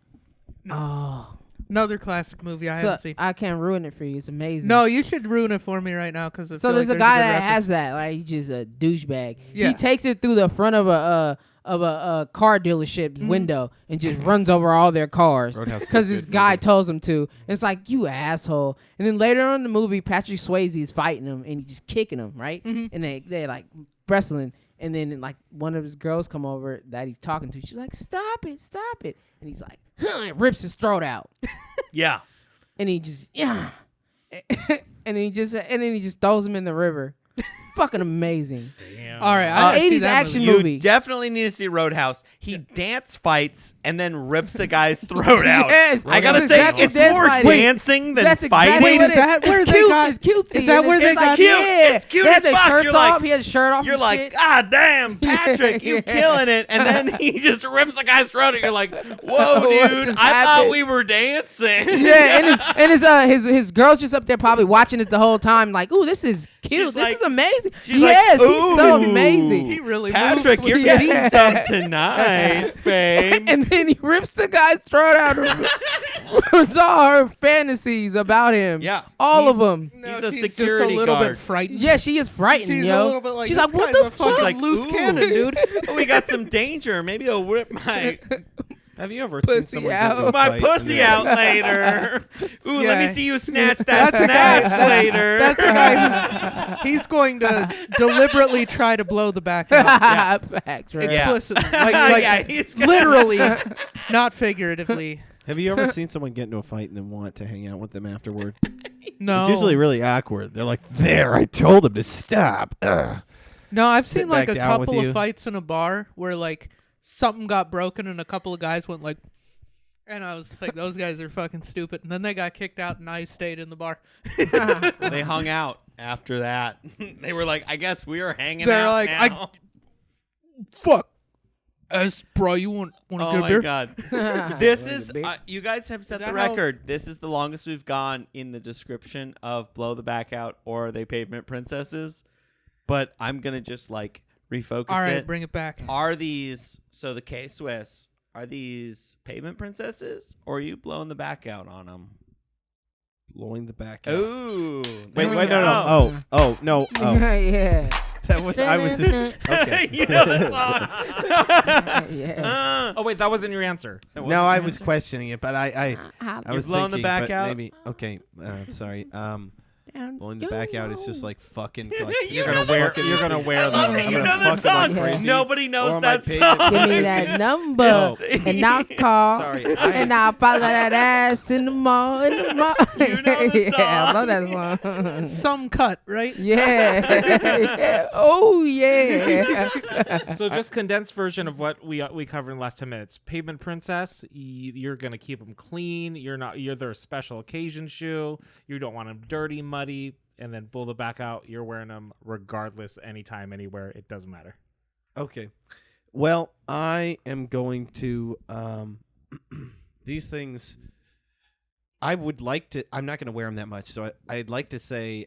Oh, Another classic movie I so haven't seen. I can't ruin it for you. It's amazing. No, you should ruin it for me right now because So there's a guy that has that, like he's just a douchebag. Yeah. He takes it through the front of a car dealership window and just runs over all their cars Roadhouse is a because this good guy movie. tells him to. And it's like, you asshole. And then later on in the movie, Patrick Swayze is fighting him and he's just kicking him, right? And they're like wrestling. And then like one of his girls come over that he's talking to. She's like, stop it. And he's like, huh, and rips his throat out. Yeah. and he just and then he just throws him in the river. Fucking amazing. Damn. All right, I gotta see 80s that action movie. movie. You definitely need to see Roadhouse. He dance fights and then rips a guy's throat out. Yes, I gotta that's say, exactly it's dance more fighting. dancing than That's exactly fighting. Wait, what is that it's where they cute. got- It's cutesy. is that where they it's got- like, cute. Yeah. It's cute He as has his fuck. shirts You're like- off. He has his shirt off. You're and like, shit. ah, damn, Patrick, you killing it. And then he just rips a guy's throat and you're like, whoa, What dude, just I thought happened? we were dancing. Yeah, and his girl's just up there probably watching it the whole time, like, ooh, this is cute. She's This like- is amazing. she's Yes, like, he's so ooh. amazing. He really Patrick, moves you're with getting it. some tonight, babe. And then he rips the guy's throat out. It's all her fantasies about him. Yeah, all he's- of them. No, He's a she's security just a little guard. bit frightened. Yeah, she is frightened, She's yo. a little bit like, She's this like, what guy's the a fucking fuck? like, loose ooh. cannon, dude. Oh, we got some danger. Maybe I'll whip my Have you ever seen Pussy someone out. get into a my fight pussy and out later. Ooh, let Yeah. me see you snatch that That's a guy- snatch later. That's a guy he's going to deliberately try to blow the back out. Facts, right? Yeah. Explicitly. Like yeah, he's gonna- literally, not figuratively. Have you ever seen someone get into a fight and then want to hang out with them afterward? No. It's usually really awkward. They're like, "There, I told him to stop." Ugh. No, I've sit seen like back a down with couple you. of fights in a bar where like something got broken and a couple of guys went like, and I was just like, those guys are fucking stupid. And then they got kicked out and I stayed in the bar. They hung out after that. They were like, I guess we are hanging They're out like, now. Fuck. Bro, you want Oh to get a my beer? god. This Wanna is get a beer? you guys have set Is the that how- record. This is the longest we've gone in the description of Blow the Back Out or Are They Pavement Princesses. But I'm going to just like refocus All right, it. bring it back. Are these so the K-Swiss, are these pavement princesses or are you blowing the back out on them? Blowing the back out. Ooh. Wait, no. Oh, no. Oh, yeah. that was. I was just okay. You know the song. Yeah. Oh wait, that wasn't your answer. No, I was questioning it, but I was blowing the thinking, back but out? Maybe okay. Sorry. Blowing the back out is just like fucking. Like, You You're know gonna the wear. song. You're gonna wear I love them. that you I'm know gonna the fucking song. like crazy. Nobody Or knows am I that paving- song. Give me that number, Yes. and I'll call, Sorry, and I'll follow that ass in the mall. You know the Yeah, I song. love that song. Some cut, right? Yeah. Yeah. Oh yeah. So just condensed version of what we covered in the last 10 minutes. Pavement Princess, you're gonna keep them clean. You're their special occasion shoe. You don't want them dirty, muddy. And then Blow the Back Out, you're wearing them regardless, anytime, anywhere. It doesn't matter. Okay. Well, I am going to these things. I would like to. I'm not going to wear them that much, so I'd like to say.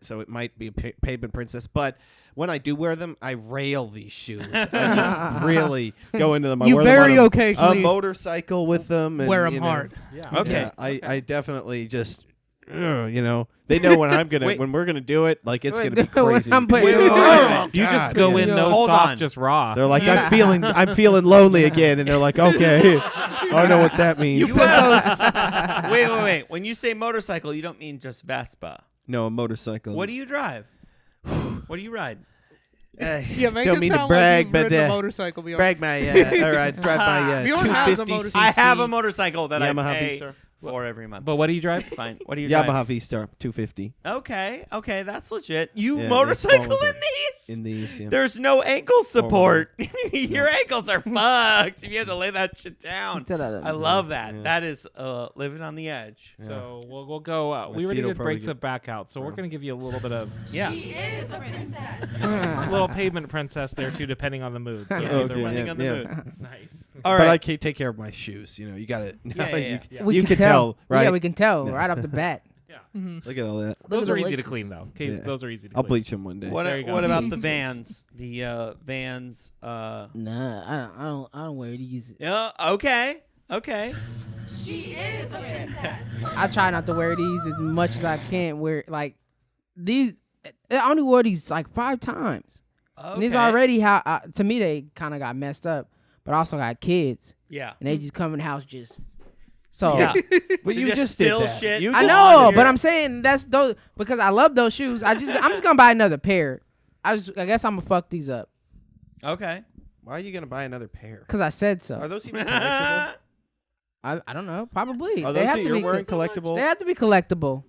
So it might be a pavement princess, but when I do wear them, I rail these shoes. I just really go into them. I You wear them very on occasionally a motorcycle with them. And, wear them you know, hard. Yeah. Okay. Yeah, I definitely just. You know, they know when I'm gonna Wait. when we're gonna do it. Like it's gonna be When crazy. I'm putting Wait, it wait, wait, on. wait. You just go in no Hold soft, on. just raw. They're like, Yeah. I'm feeling lonely again, and they're like, okay, I don't know what that means. You put those. Wait. When you say motorcycle, you don't mean just Vespa. No, a motorcycle. What do you drive? What do you ride? Yeah, make Don't it mean to sound brag, like you've but, rijden a motorcycle before. brag my or I drive my Bjorn has a 250 motorcycle. I have a cc motorcycle that Yamaha I pay V-Star. for every month. But what do you drive? It's fine. What do you drive? Yamaha V-Star 250 Okay, that's legit. You Yeah, motorcycle they're small, in these? in these. Yeah. There's no ankle support. Your ankles are fucked if you have to lay that shit down. I love that. Yeah. That is living on the edge. So we'll go. My We already feet will did probably break get- the back out, so we're gonna give you a little bit of Yeah. a little Pavement Princess there too, depending on the mood. So Yeah, either okay, way. depending on the yeah. mood. Nice. All But right. I can't take care of my shoes. You know, you gotta. Yeah. We you can tell, right? Yeah, we can tell Yeah. right off the bat. Yeah. Mhm. Look at all that. Those at are the easy to Lexus. clean though. Okay, Yeah. those are easy to I'll clean. bleach them one day. What There you go. what about the Jesus. Vans? The Vans. Nah, I don't wear these. Yeah. Okay. I try not to wear these as much as I can. Wear like these. I only wore these like 5 times. And these already how to me they kind of got messed up, but I also got kids Yeah. and they just come in the house just. So Yeah. But you just just steal did that. shit. You I just- know, but I'm saying that's those because I love those shoes. I'm just gonna buy another pair. I guess I'm gonna fuck these up Okay. Why are you gonna buy another pair? because I said so. Are those even collectible? I don't know. Probably. Are They those have that to you're be. wearing They collectible? have to be collectible.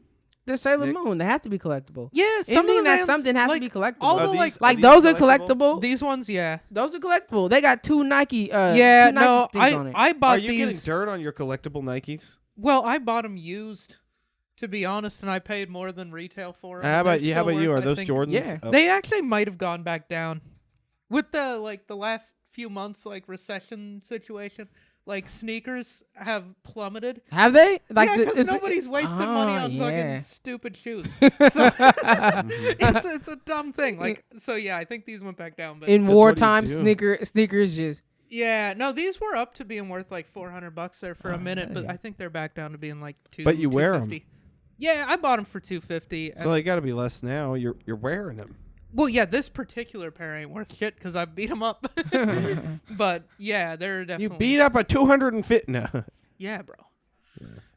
They're Sailor Nick? Moon. They have to be collectible. Yeah, some of Anything the that's Vans, something has like, to be collectible. all the, Are like, these- Like these those are collectible? collectible. these ones, yeah. Those are collectible. They got two Nike. Yeah, two Nike no, things on it. I Are bought you getting these. dirt on your collectible Nikes? Well, I bought them used, to be honest, and I paid more than retail for them. How about you? How about you? Are those Jordans? Yeah. Oh, They actually might have gone back down with the last few months recession situation. Like sneakers have plummeted. Have they? Like Yeah, the- because it's- nobody's wasting money Oh, on yeah. fucking stupid shoes. So it's a dumb thing. Like so, yeah, I think these went back down. But in Because what do you wartime, do? sneakers just. yeah, no, these were up to being worth like $400 there for a Oh, minute, but yeah. I think they're back down to being like But you wear 'em. $250. Yeah, I bought them for $250. So they got to be less now. You're wearing them. Well, yeah, this particular pair ain't worth shit because I beat them up. But yeah, they're You definitely. beat up a 250. No. Yeah, bro.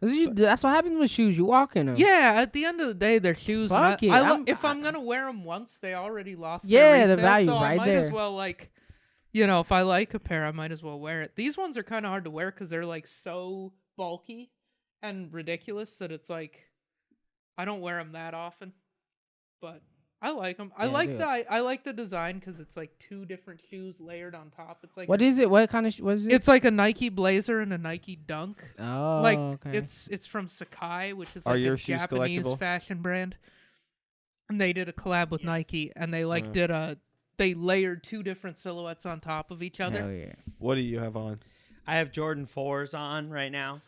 That's what happens with shoes. You walk in them. Yeah, at the end of the day, they're shoes. and Fuck it, if I'm gonna wear them once, they already lost. Yeah, their the resale, value so I right might as there. well if I like a pair, I might as well wear it. These ones are kind of hard to wear because they're like so bulky and ridiculous that it's like I don't wear them that often, but I like them. I Yeah, like dude. I like the design because it's like two different shoes layered on top. It's like What is it? What kind of? What is it? It's like a Nike Blazer and a Nike Dunk. Oh, Like okay. it's from Sakai, which is Are like your a shoes Japanese collectible? fashion brand. And they did a collab with Nike, and they Uh. they layered two different silhouettes on top of each other. Hell yeah. What do you have on? I have Jordan 4s on right now.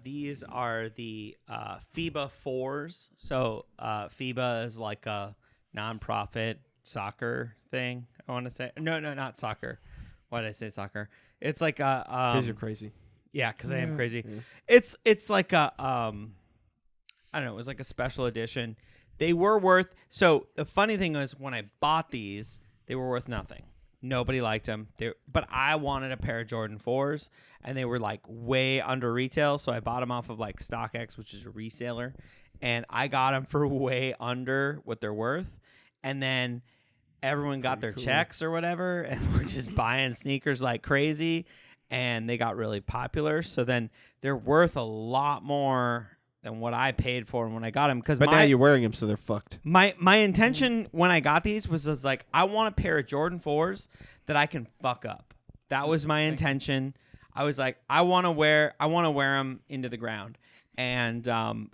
These are the FIBA 4s. So FIBA is like a nonprofit soccer thing. I want to say no, not soccer. Why did I say soccer? It's like a Because you're crazy. yeah, because I am Yeah. crazy. Yeah. It's like a I don't know. It was like a special edition. They were worth. So the funny thing was when I bought these, they were worth nothing. Nobody liked them. But I wanted a pair of Jordan 4s, and they were like way under retail. So I bought them off of like StockX, which is a reseller, and I got them for way under what they're worth. And then everyone got their cool. checks or whatever, and we're just buying sneakers like crazy, and they got really popular. So then they're worth a lot more than what I paid for them when I got them. Because But now you're wearing them, so they're fucked. my intention when I got these was like, I want a pair of Jordan 4s that I can fuck up. That was my intention. I was like, I want to wear them into the ground. And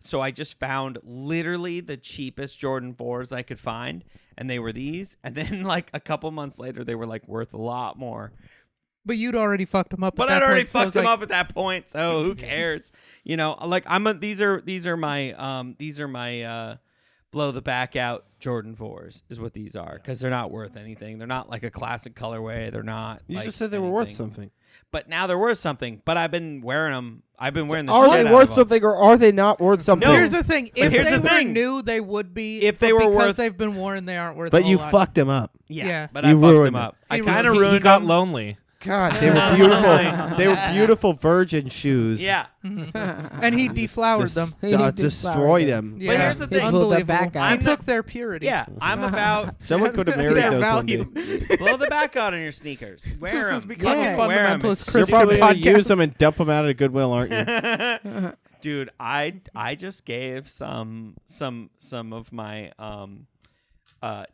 so I just found literally the cheapest Jordan 4s I could find, and they were these. And then like a couple months later, they were like worth a lot more. But you'd already fucked them up. But at I'd that already point, so I fucked was them like, up at that point, so who cares? You know, like these are my blow the back out Jordan 4s is what these are, because they're not worth anything. They're not like a classic colorway. They're not. You like, just said they were worth anything. something. But now they're worth something. But I've been wearing them. I've been wearing the Are shit they out worth of 'em. something or are they not worth something? No. Here's the thing: if here's they the were thing. new, they would be. If they but were because worth- they've been worn, they aren't worth. But a whole you lot. fucked them up. Yeah. But You I fucked ruined them it. up. I He kind of He ruined got them. lonely. God, they were beautiful. They were beautiful virgin shoes. Yeah. And he deflowered them. He did destroyed flower them. Yeah. here's the He thing. pulled that Unbelievable. back out. He I'm took not- their purity. Yeah, I'm about Someone could have married Their those one day. value. blow the back out on your sneakers. Wear This them. has become Yeah. a Wear 'em. fundamentalist You're Christian probably going to podcast. use them and dump them out at Goodwill, aren't you? Dude, I just gave some of my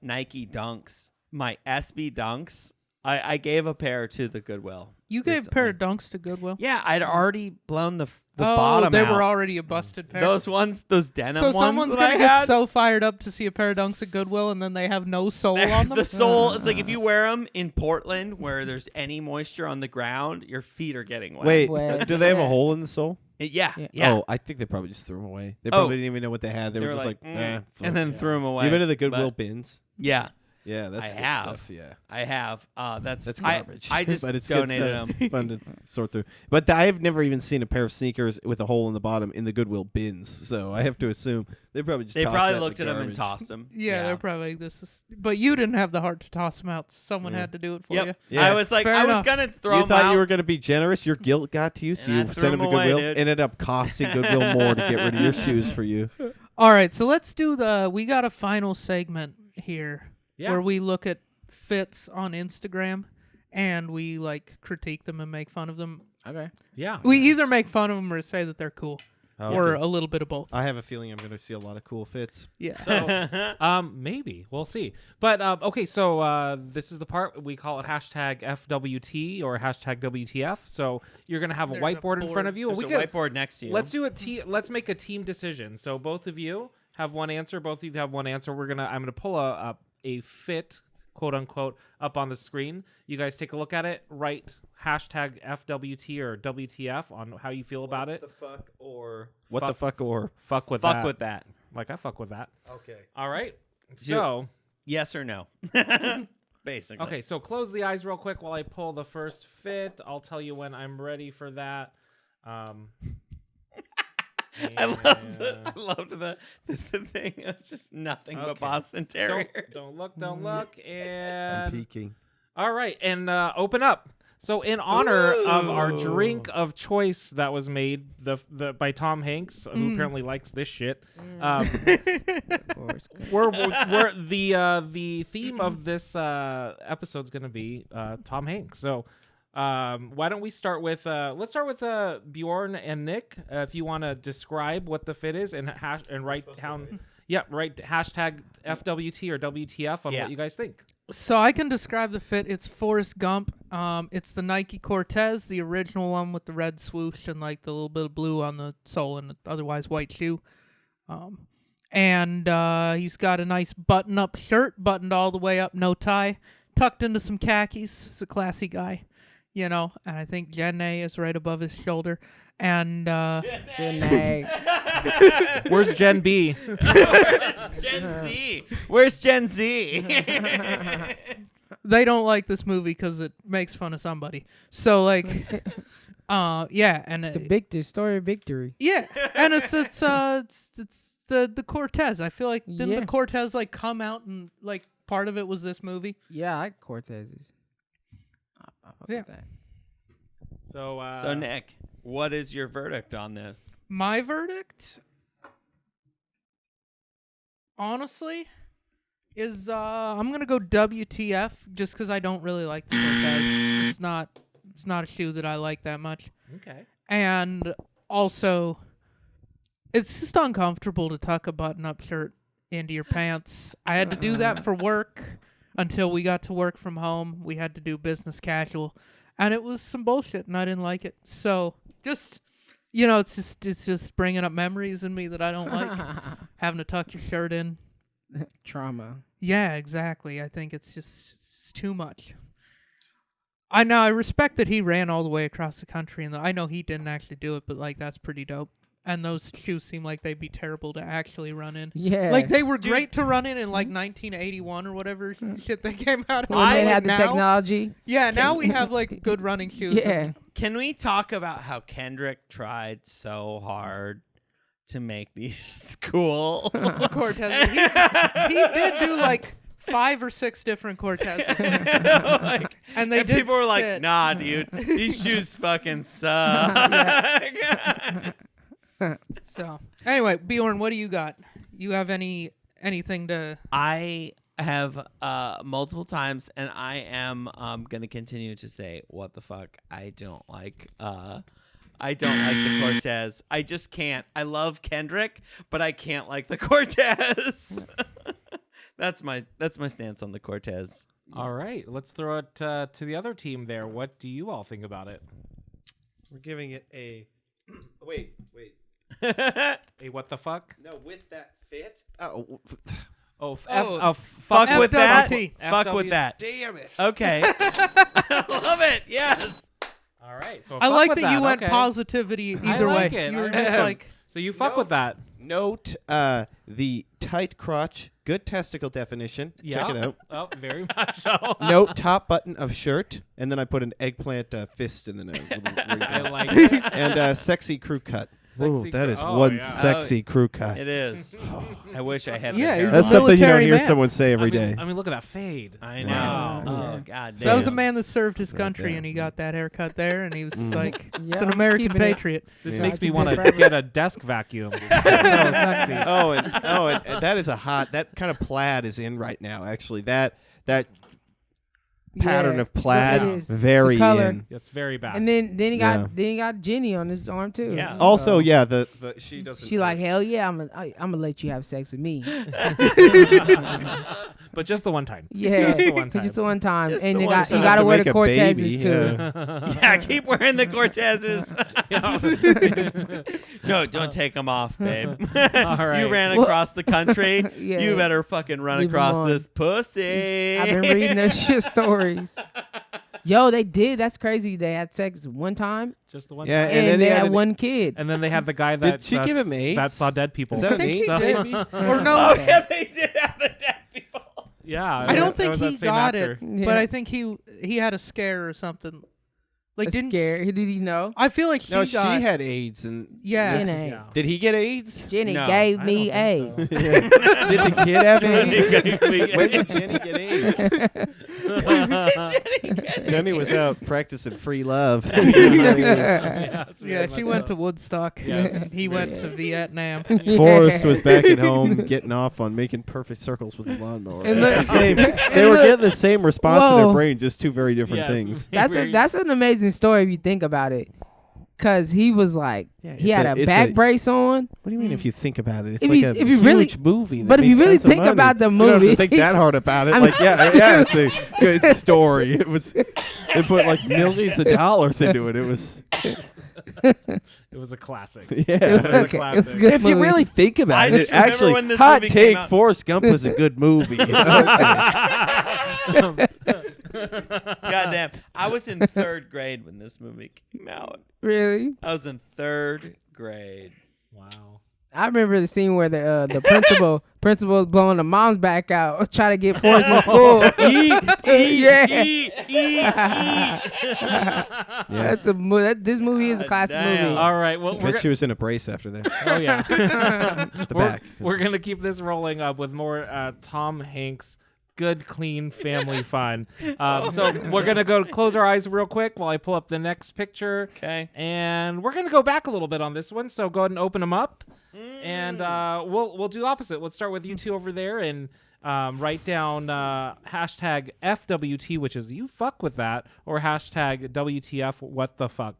Nike Dunks, my SB Dunks. I gave a pair to the Goodwill. You gave a pair of recently. Dunks to Goodwill. Yeah, I'd already blown the Oh, bottom they out. were already a busted pair. Those ones, those denim so ones someone's that gonna I get had. so fired up to see a pair of Dunks at Goodwill, and then they have no sole on them. The sole, it's like if you wear them in Portland where there's any moisture on the ground, your feet are getting wet. Wait, Well, do they have a yeah. hole in the sole? Yeah. Yeah. Oh, I think they probably just threw them away. They probably didn't even know what they had. They were just like, "Mm," fuck. and then threw them away. You been to the Goodwill But- bins? Yeah, Yeah, that's I good have. stuff. Yeah. I have. That's garbage. I just but it's good donated stuff. them. Fun to sort through. But I've never even seen a pair of sneakers with a hole in the bottom in the Goodwill bins. So I have to assume they probably just They tossed probably that in looked the at them and garbage. tossed them. yeah, they're probably but you didn't have the heart to toss them out. Someone Yeah. had to do it for Yep. you. Yeah. I was like, Fair I was enough. gonna throw You them thought out. you were going to be generous. Your guilt got to you, so And I you threw sent them to them away, Goodwill. dude. Ended up costing Goodwill more to get rid of your shoes for you. All right, so let's do we got a final segment here Yeah. where we look at fits on Instagram and we like critique them and make fun of them. Okay. Yeah. We either make fun of them or say that they're cool, or Okay. a little bit of both. I have a feeling I'm going to see a lot of cool fits. Yeah. So, maybe we'll see. But okay, so this is the part we call it hashtag FWT or hashtag WTF. So you're gonna have a There's a whiteboard in front board. of you. There's We a could- whiteboard next to you. Let's do let's make a team decision. So both of you have one answer. Both of you have one answer. I'm gonna pull a fit, quote unquote, up on the screen. You guys take a look at it. Write hashtag FWT or WTF on how you feel about it. Fuck or what Fuck. the fuck or Fuck with fuck that. with that. Like I fuck with that. okay. All right. So Yes or no? Basically. okay, so close the eyes real quick while I pull the first fit. I'll tell you when I'm ready for that. I loved the thing. It's just nothing but Okay. Boston Terrier. Don't look, I'm and peeking. all right, and open up. So in honor of our Ooh. drink of choice that was made by Tom Hanks, who apparently likes this shit, Of course. we're the theme of this episode's gonna be Tom Hanks. So why don't we start with let's start with Bjorn and Nick. If you want to describe what the fit is and write down, write hashtag FWT or WTF on Yeah. what you guys think. So I can describe the fit. It's Forrest Gump. It's the Nike Cortez, the original one with the red swoosh and like the little bit of blue on the sole and the otherwise white shoe. And he's got a nice button-up shirt, buttoned all the way up, no tie, tucked into some khakis. He's a classy guy, you know. And I think Jen A is right above his shoulder. And Good night. Where's Gen B? Gen Z. Where's Gen Z? they don't like this movie because it makes fun of somebody. So like, yeah, and It's a story of victory. yeah, and it's the Cortez. I feel like didn't Yeah. the Cortez like come out and like part of it was this movie? Yeah, I like Cortez's. I fuck Yeah. with that. So So Nick, what is your verdict on this? My verdict, honestly, is I'm gonna go WTF just because I don't really like the Cortez. It's not a shoe that I like that much, okay. and also, it's just uncomfortable to tuck a button-up shirt into your pants. I had to do that for work until we got to work from home. We had to do business casual, and it was some bullshit, and I didn't like it. So just. You know, it's just bringing up memories in me that I don't like. Having to tuck your shirt in. Trauma. Yeah, exactly. I think it's just too much. I respect that he ran all the way across the country, and I know he didn't actually do it, but like that's pretty dope. And those shoes seem like they'd be terrible to actually run in. Yeah. Like they were great to run in like 1981 or whatever shit they came out when with. they Like, had the now- technology. Yeah, now we have like good running shoes. Yeah. Can we talk about how Kendrick tried so hard to make these cool? Cortez. He did do like 5 or 6 different Cortezes. Like, And they did people were like, sit. "Nah, dude, these shoes fucking suck." So anyway, Bjorn, what do you got? You have anything to? I have multiple times, and I am gonna continue to say, "What the fuck?" I don't like. I don't like the Cortez. I just can't. I love Kendrick, but I can't like the Cortez. That's my stance on the Cortez. All right, let's throw it to the other team there. What do you all think about it? We're giving it a. Wait. Hey, what the fuck? No, with that fit. Oh, Fuck with that. FWT. Fuck with that. damn it. Okay. Love it. Yes. All right, so I fuck like with that you went okay. positivity either like way. it. You were I just like it. like, So you fuck with that. Note the tight crotch, good testicle definition. Yeah. Check it out. Oh, very much so. Note top button of shirt, and then I put an eggplant fist in the nose. I like it. And sexy crew cut. Whoa, Sexy that crew- is oh, one yeah. sexy crew cut. It is. I wish I had. Yeah, the he's hair. That's something you don't military hear man. someone say every day. I mean, look at that fade. I know. Wow. Oh God. so that was a damn. man that served his country, there. and he got that haircut there, and he was like, Yeah, it's an I'm American keeping it. patriot. This Yeah. makes me Keep want it to forever. get a desk vacuum. That's so sexy. And that is a hot. That kind of plaid is in right now. Actually, that pattern Yeah. of plaid It is. very The color. in. It's very bad. And then he Yeah. got Jenny on his arm too. Yeah. Also, yeah, the she doesn't. She like, hell yeah, I'm gonna let you have sex with me. But just the one time. Yeah, Just the one time. just the one time. Just And the you one got time. you got to To wear make the a Cortezes baby, too. Yeah, keep wearing the Cortezes. No, don't take them off, babe. All right. You ran Well- across the country. Yeah. You better fucking run Leave 'em across on. this pussy. I've been reading those shit stories. Yo, they did. That's crazy. They had sex one time Just the one Yeah, time. and, then they they had had one kid. And then they had the guy that Did she give him AIDS? that saw dead people. Is that an think AIDS he did. baby? Or no, Oh yeah, they did have the dead people. yeah. I don't think he got it. it, but I think he had a scare or something. Like didn't Scared. Did he know? I feel like No, he got she had AIDS, and yeah. Jenny. Yeah. did he get AIDS? Jenny No, gave I me don't AIDS. think so. Did the kid have AIDS? When did Jenny get AIDS? Jenny was out practicing free love. Yes, very Yeah, much she went so. to Woodstock. Yes. He went to Vietnam. Forrest was back at home getting off on making perfect circles with the lawnmower. And It's look- the same. and They were look- getting the same response in their Whoa. brain, just two very different Yes. things. That's an amazing story if you think about it. Cause he was like Yeah, he it's had a- a it's back a- brace on. What do you mean if you think about it? It's If like you- a if you huge really- movie. that but if made you really tons of think money. about the You don't have movie- to think that hard about it. I Like, yeah, it's a good story. It was. They put like millions of dollars into it. It was. It was a classic. Yeah. It was, a okay, classic. it's a good If you movie. really think about I it, just remember actually, when this hot movie came take, out. Forrest Gump was a good movie. You know? Goddamn. I was in 3rd grade when this movie came out. Really, I was in 3rd grade. Wow. I remember the scene where the principal was blowing the mom's back out, trying to get Forrest in school. That's a this movie is a classic Damn. movie. All right. Well, Because she was in a brace after that. oh yeah. The back. We're gonna keep this rolling up with more Tom Hanks. Good, clean family fun. So we're gonna go close our eyes real quick while I pull up the next picture. Okay. And we're gonna go back a little bit on this one. So go ahead and open them up, and we'll do the opposite. Let's start with you two over there and write down hashtag FWT, which is you fuck with that, or hashtag WTF what the fuck.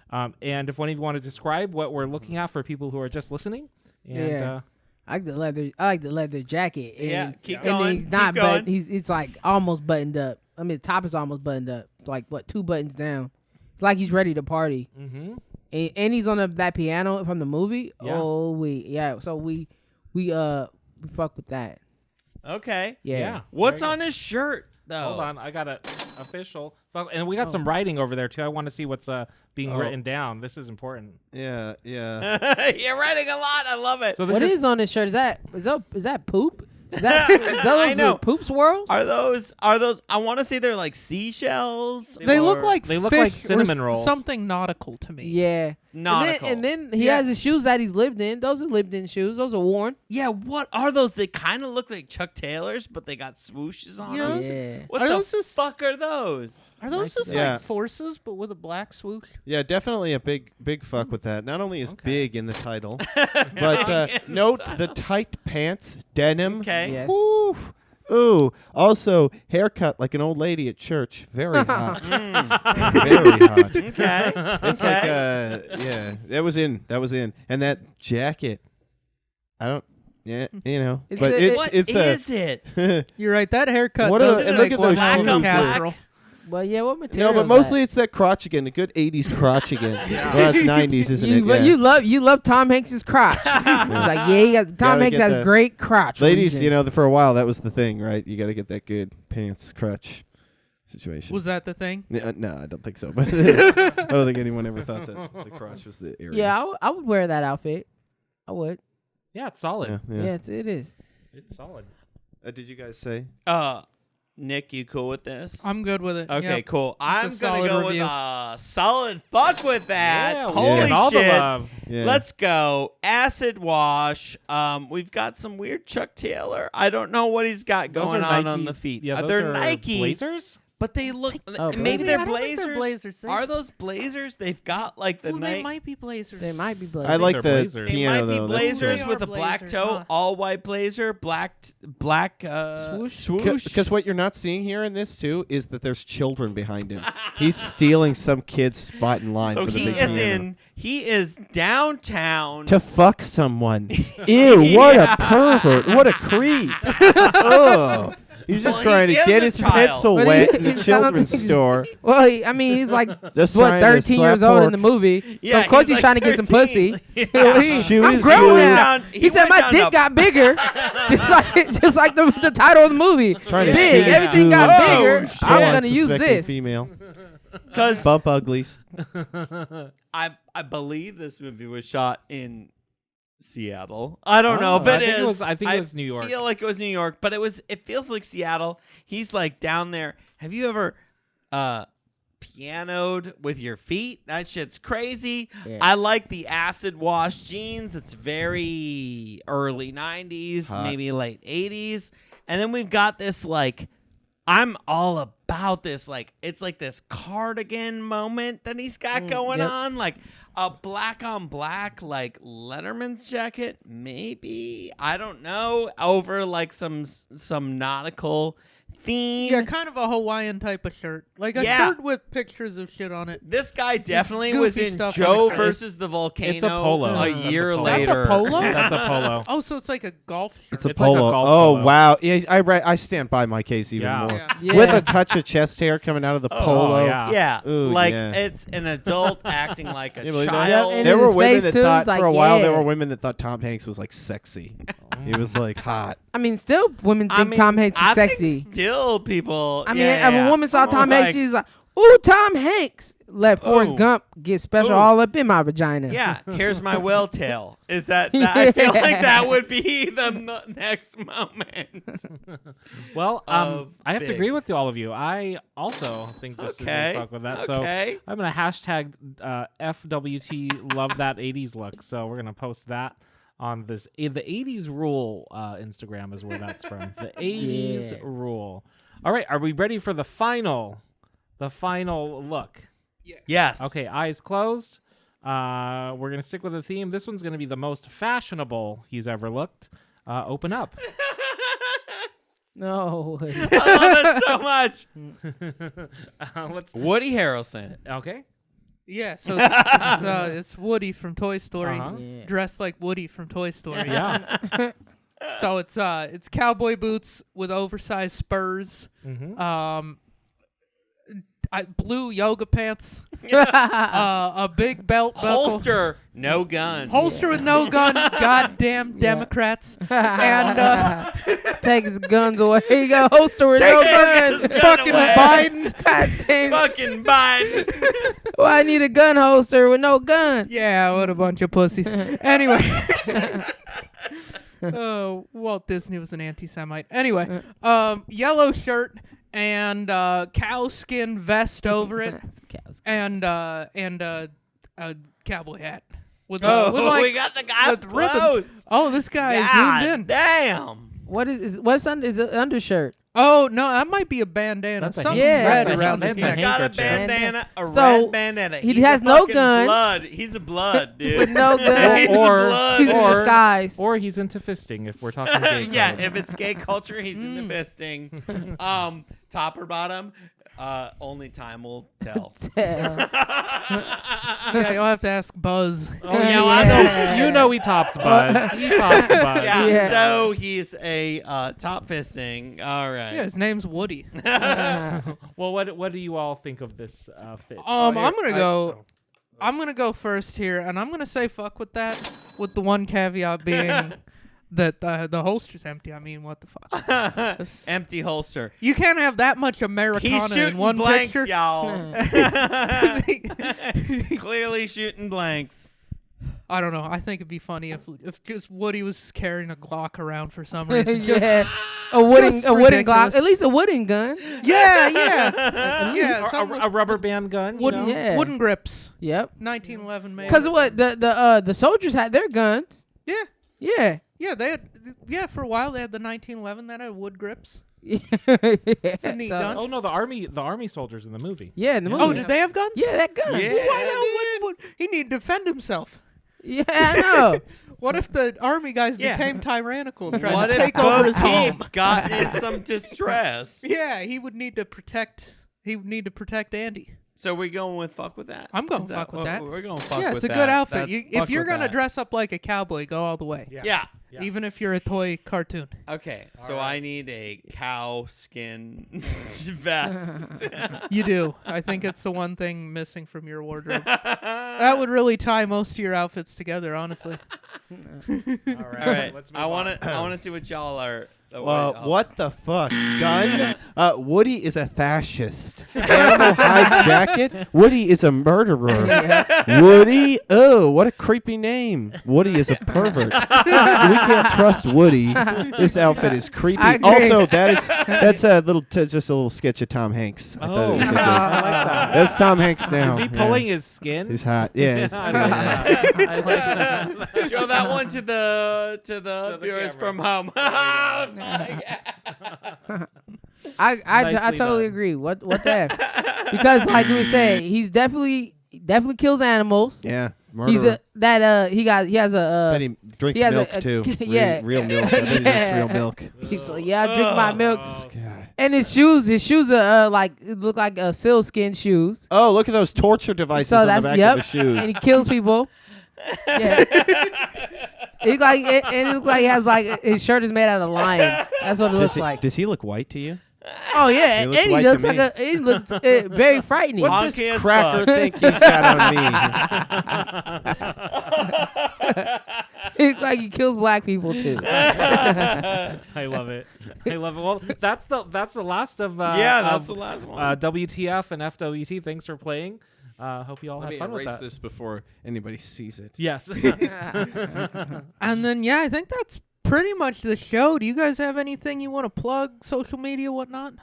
And if one of you want to describe what we're looking at for people who are just listening, and Yeah. I like the leather jacket. And, Yeah, keep and going, he's not, keep but going. it's like almost buttoned up. I mean, the top is almost buttoned up. Like what, 2 buttons down. It's like he's ready to party. mm-hmm. And he's on that piano from the movie. Yeah. Oh, so we fuck with that. Okay. Yeah. What's Very on his shirt, though? Hold on, I got a official. And we got some writing over there too. I want to see what's being written down. This is important. Yeah. You're writing a lot. I love it. So this What is is on his shirt? Is that poop? Is that is I know. poop swirls? Are those? I want to say they're like seashells. They look or like They look fish like or cinnamon rolls. something nautical to me. Yeah. nautical. And then he Yeah. has his shoes that he's lived in. Those are lived in shoes. Those are worn. Yeah, what are those? They kind of look like Chuck Taylors, but they got swooshes on Yeah. them. Yeah. What Are the those just- fuck are those? Are those just Yeah. like forces but with a black swoosh? Yeah, definitely a big fuck with that. Not only is Okay. big in the title, but note the tight pants, denim. Okay. Yes. Woo. Ooh. Also, haircut like an old lady at church. Very hot. Very hot. Okay. It's like yeah, that was in. And that jacket. I don't It's but a- it's What it's is it? a You're right. That haircut. What does and look look at like those one hell of a shoes. casserole. Well, yeah. What material? No, but mostly it's that crotch again, a good 80s crotch again. Well, that's 90s, isn't it? But Yeah. you love Tom Hanks's crotch. It's like Tom Gotta Hanks get has the- great crotch. Ladies, reason. for a while that was the thing, right? You got to get that good pants crotch situation. Was that the thing? No, I don't think so. But I don't think anyone ever thought that the crotch was the area. Yeah, I would wear that outfit. I would. yeah, it's solid. Yeah. Yeah, it is. It's solid. Did you guys say? Nick, you cool with this? I'm good with it. Okay, Yep. cool. I'm gonna solid go review. with a solid fuck with that. Yeah, Holy getting all the shit. love. Yeah. Let's go. Acid wash. We've got some weird Chuck Taylor. I don't know what he's got Those going are on Nike, the feet. Yeah, those they're are Nike. Blazers. But they look. Oh, maybe blazers? they're I don't think blazers. they're blazers. Are those blazers? They've got like the Ooh, night. they might be blazers. They might be blazers. I like they're the blazers. They piano might be though. That's blazers They with are a black blazers, toe, huh? all white blazer, black swoosh. Because what you're not seeing here in this too is that there's children behind him. He's stealing some kid's spot in line So for the he big is piano. he is downtown. To fuck someone. Ew, what a pervert. What a creep. Ugh. He's just Well, trying he to is get a his child. pencil But wet he- in the I don't children's think- store. Well, he's like Just what, trying to 13 years slap old in pork. the movie. So Yeah, of course he's he's like trying to get some 13. pussy. Shoot I'm his grown dude. now. He He said went my down dick to- got bigger, just like the title of the movie. Trying to Big, shoot his everything got dude. bigger. She I'm wants gonna a use second this. Female. Because Bump uglies. I believe this movie was shot in Seattle. I don't know if I it think it is. was- I think it was New York. I feel like it was New York, but it feels like Seattle. He's like down there. Have you ever pianoed with your feet? That shit's crazy. Yeah. I like the acid wash jeans. It's very early 90s, Hot. maybe late 80s. And then we've got this like I'm all about this. Like it's like this cardigan moment that he's got going yep. on. Like a black on black, like Letterman's jacket, maybe. I don't know. Over like some nautical theme. Yeah, kind of a Hawaiian type of shirt, like a Yeah. shirt with pictures of shit on it. This guy definitely goofy was in stuff Joe on it. versus the Volcano. It's a polo. A That's a year polo. That's a later. polo? That's a polo. Oh, so it's like a golf shirt. It's a It's like a polo. golf Oh polo. wow! Yeah, I stand by my case even Yeah. more. Yeah. Yeah. With a touch of chest hair coming out of the Oh, polo. yeah. Yeah, Ooh, like yeah. it's an adult acting like a You believe that? child. And There in were his women face, that too, thought it's like, for a while there yeah. were women that thought Tom Hanks was like sexy. He was like hot. I mean, still women I think mean, Tom Hanks I is think sexy. still, people. I mean, yeah, if a woman saw I'm Tom like, Hanks, she's like, "Ooh, Tom Hanks." Let Forrest Ooh. Gump get special Ooh. all up in my vagina. Yeah, here's my whale tail. Is that I feel like Yeah. that would be the next moment. Well, Of I have to big. agree with all of you. I also think this Okay. is a fuck with that. So Okay. I'm gonna hashtag FWT love that 80s look. So we're gonna post that on this the 80s rule Instagram is where that's from. The 80s Yeah. rule. All right, are we ready for the final look? Yes. Okay, eyes closed. We're gonna stick with the theme. This one's gonna be the most fashionable he's ever looked. Open up. No. I love it so much. Let's. Woody Harrelson. Okay. Yeah, so it's Woody from Toy Story, Uh-huh. Yeah. dressed like Woody from Toy Story. Yeah. So it's cowboy boots with oversized spurs, Mm-hmm. blue yoga pants, a big belt buckle. Holster, no gun. Holster with no gun, goddamn Democrats. And Take his guns away. He got a holster with no his gun. gun fucking away. Biden. God damn. Fucking Biden. Why I need a gun holster with no gun? Yeah, what a bunch of pussies. Anyway. Walt Disney was an anti-Semite. Anyway, yellow shirt and cowskin vest over it, and a cowboy hat with, with Oh, like we got the guy with with ribbons. ribbons. Oh, this guy is God zoomed in. damn. What's under? Is it undershirt? Oh no, that might be a bandana. That's a Something hand- red that's a- around that's his a He's neck. got a handkerchief. bandana, a So, red bandana. he He's has a no fucking gun. Blood. He's a blood, dude. With no gun. He's Or- a blood. He's in Or- disguise. Or he's into fisting if we're talking gay Yeah, code. if it's gay culture, he's into fisting. Top or bottom, only time will tell. Yeah, you'll have to ask Buzz. Oh yeah, well, I know. You know he tops Buzz. He tops Buzz. Yeah, Yeah. so he's a top fisting. All right. Yeah, his name's Woody. Well, what do you all think of this fit? I'm gonna go first here, and I'm gonna say fuck with that, with the one caveat being that the holster's empty. I mean, what the fuck? This- Empty holster. You can't have that much He's Americana in shooting one blanks, picture. y'all. Clearly shooting blanks. I don't know. I think it'd be funny if just Woody was carrying a Glock around for some reason. Just, Yeah. A wooden just Glock. ridiculous. At least a wooden gun. yeah, yeah. a rubber band gun. You Wooden, know? Yeah. wooden grips. Yep. 1911 made. Because what the soldiers had their guns. Yeah. Yeah. Yeah, they had. Yeah, for a while they had the 1911 that had wood grips. It's a neat gun. Oh no, the army soldiers in the movie. Yeah, in the movie. Oh, did they have guns? Yeah, that gun. Yeah. Why the hell would he need to defend himself? Yeah, I know. What if the army guys Yeah. became tyrannical and tried What to if take over his Bo home? Peep got in some distress? Yeah, he would need to protect. He would need to protect Andy. So we're going with fuck with that? I'm going Is fuck with what- that. We're going fuck Yeah, with it's a that. good outfit. That's If fuck you're with gonna that. dress up like a cowboy, go all the way. Yeah. Yeah. Yeah. Even if you're a toy cartoon. Okay, so right. I need a cow skin vest. You do. I think it's the one thing missing from your wardrobe. That would really tie most of your outfits together, honestly. All right. All right, Let's move I want on. to. I want to see what y'all are. What the fuck? Gun? Woody is a fascist. Animal hide jacket? Woody is a murderer. Woody? Oh, what a creepy name. Woody is a pervert. We can't trust Woody. This outfit is creepy. I agree. Also, that's a little just a little sketch of Tom Hanks. I thought it Oh, was a I good- like that. That's Tom Hanks now. Is he Yeah. pulling his skin? He's hot. Yeah. it's I good. like that. I like that. Show that one to the the viewers camera. from home. I Nicely totally done. agree. What the F? Because like we said, he's definitely kills animals. Yeah. He's Murderer. he has a Bet he drinks he has milk a- too. yeah. Real milk. I bet he drinks real milk. he's like, yeah, I drink my milk. God. And his shoes are like look like sealskin shoes. Oh, look at those torture devices So on the that's back yep. of the shoes. And he kills people. Yeah. It like it looks like he has like his shirt is made out of lion. That's what it looks like. Does he look white to you? Oh yeah, He and looks he white to looks me. like he looks very frightening. What's this as Cracker fuck. think he's got on me? He looks like he kills black people too. I love it. I love it. Well, that's the last of Yeah, that's of, the last one. WTF and FWT. Thanks for playing. Hope you all Let had me fun with erase that. this before anybody sees it. Yes. And then yeah, I think that's pretty much the show. Do you guys have anything you want to plug? Social media, whatnot?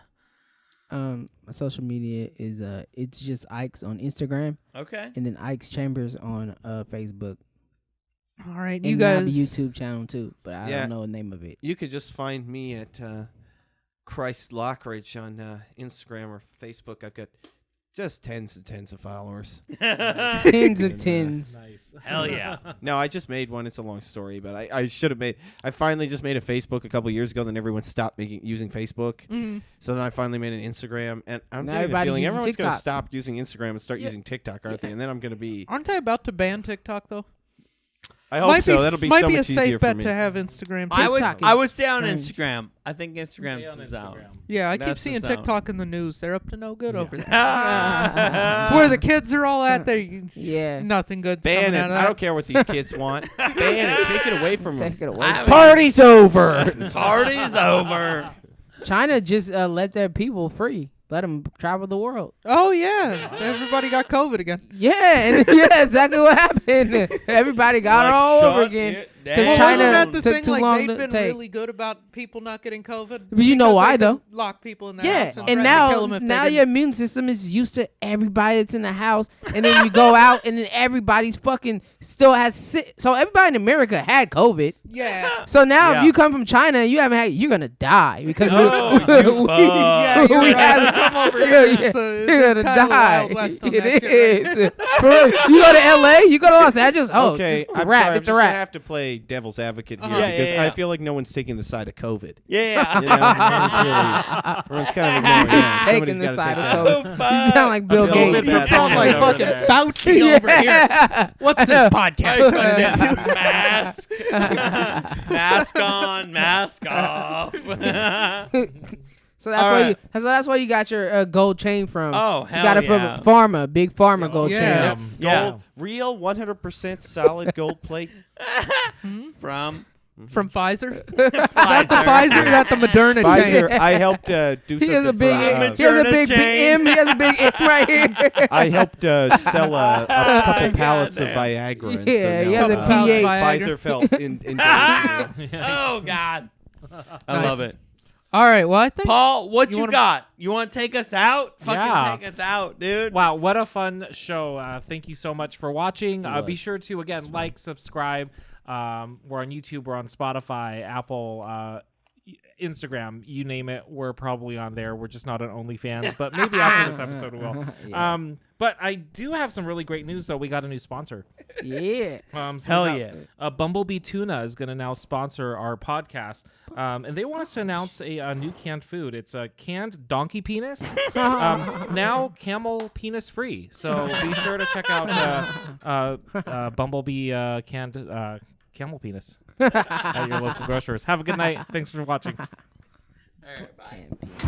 My social media is it's just Ike's on Instagram Okay. and then Ike's Chambers on Facebook. All right, And you I have a guys. YouTube channel too, but I Yeah. don't know the name of it. You could just find me at Christ Lockridge on Instagram or Facebook. I've got just tens and tens of followers. Tens and tens. Nice. Hell yeah. No, I just made one. It's a long story, but I should have made. I finally just made a Facebook a couple years ago. Then everyone stopped using Facebook. Mhm. So then I finally made an Instagram, and I'm Now getting the everybody's feeling using everyone's going to TikTok. stop using Instagram and start Yeah. using TikTok, aren't they? And then I'm going to be. Aren't they about to ban TikTok though? I hope so. That'll be might so be much a easier safe for bet me. to have Instagram. I would TikTok I is would stay on strange. Instagram. I think Instagram Stay on is out. Instagram. Yeah, I keep That's seeing the sound. TikTok in the news. They're up to no good Yeah. over there. Ah. It's where the kids are all at. There, Yeah. nothing good. Ban coming it. out of I that. don't care what these kids want. Ban it. Take it away from them. Take it away. I mean- Party's over. Party's over. China just let their people free. Let them travel the world. Oh yeah, everybody got COVID again. Yeah, and yeah, exactly what happened. Everybody got it all over again. Well, China wasn't that the took thing? too Like long they've to been take. really good about people not getting COVID. But you know because why, they though? could lock people in their Yeah, house and, and threaten to kill now them if they now didn't. your immune system is used to everybody that's in the house, and then you go out and then everybody's fucking still has so everybody in America had COVID. Yeah. So now Yeah. if you come from China, you haven't had, you're gonna die because Oh, you fuck. Yeah, you're we right. have- Come over Yeah, here. yeah. It's, you're it's gonna kinda die. Wild West on It that shit, right? is. For real. You go to LA, you go to Los Angeles. Oh, Okay, it's a I'm wrap. sorry. I'm It's a just gonna wrap. have to play devil's advocate here Uh-huh. Yeah, because yeah, I yeah. feel like no one's taking the side of COVID. Yeah. You know, everyone's kind of ignoring it. Taking Somebody's the gotta side take of that. COVID. You sound like Bill Bill Gates. Gates. You sound like Yeah. fucking Fauci over here. Yeah. What's this podcast turned into? Mask. Mask on, mask off. So that's All why right. that's why you got your gold chain from. Oh, you hell got it yeah. from Pharma, big Pharma gold yeah. chain. Yes, Yeah. gold, real 100% solid gold plate. From From Pfizer? Not the Pfizer, not the Moderna Pfizer. chain. I helped do something He has a big, for, he has a Moderna big chain. M. He has a big M right here. I helped sell a couple pallets of goddamn. Viagra. And Yeah, so he now, has a Pounds P8. Viagra. Pfizer felt in danger. Oh God. I Nice. love it. All right, well, I think Paul, what You you wanna- got? You want to take us out? Fucking Yeah. take us out, dude. Wow, what a fun show. Thank you so much for watching. It Be was. sure to, again, like, subscribe. We're on YouTube, we're on Spotify, Apple. Instagram, you name it, we're probably on there. We're just not on OnlyFans, but maybe after this episode we will. Yeah. But I do have some really great news, though. We got a new sponsor. Yeah. Hell yeah. Bumblebee Tuna is going to now sponsor our podcast. And they want us to announce a new canned food. It's a canned donkey penis, now camel penis free. So be sure to check out Bumblebee canned camel penis at your local grocers. Have a good night. Thanks for watching. All right, bye. Can't be.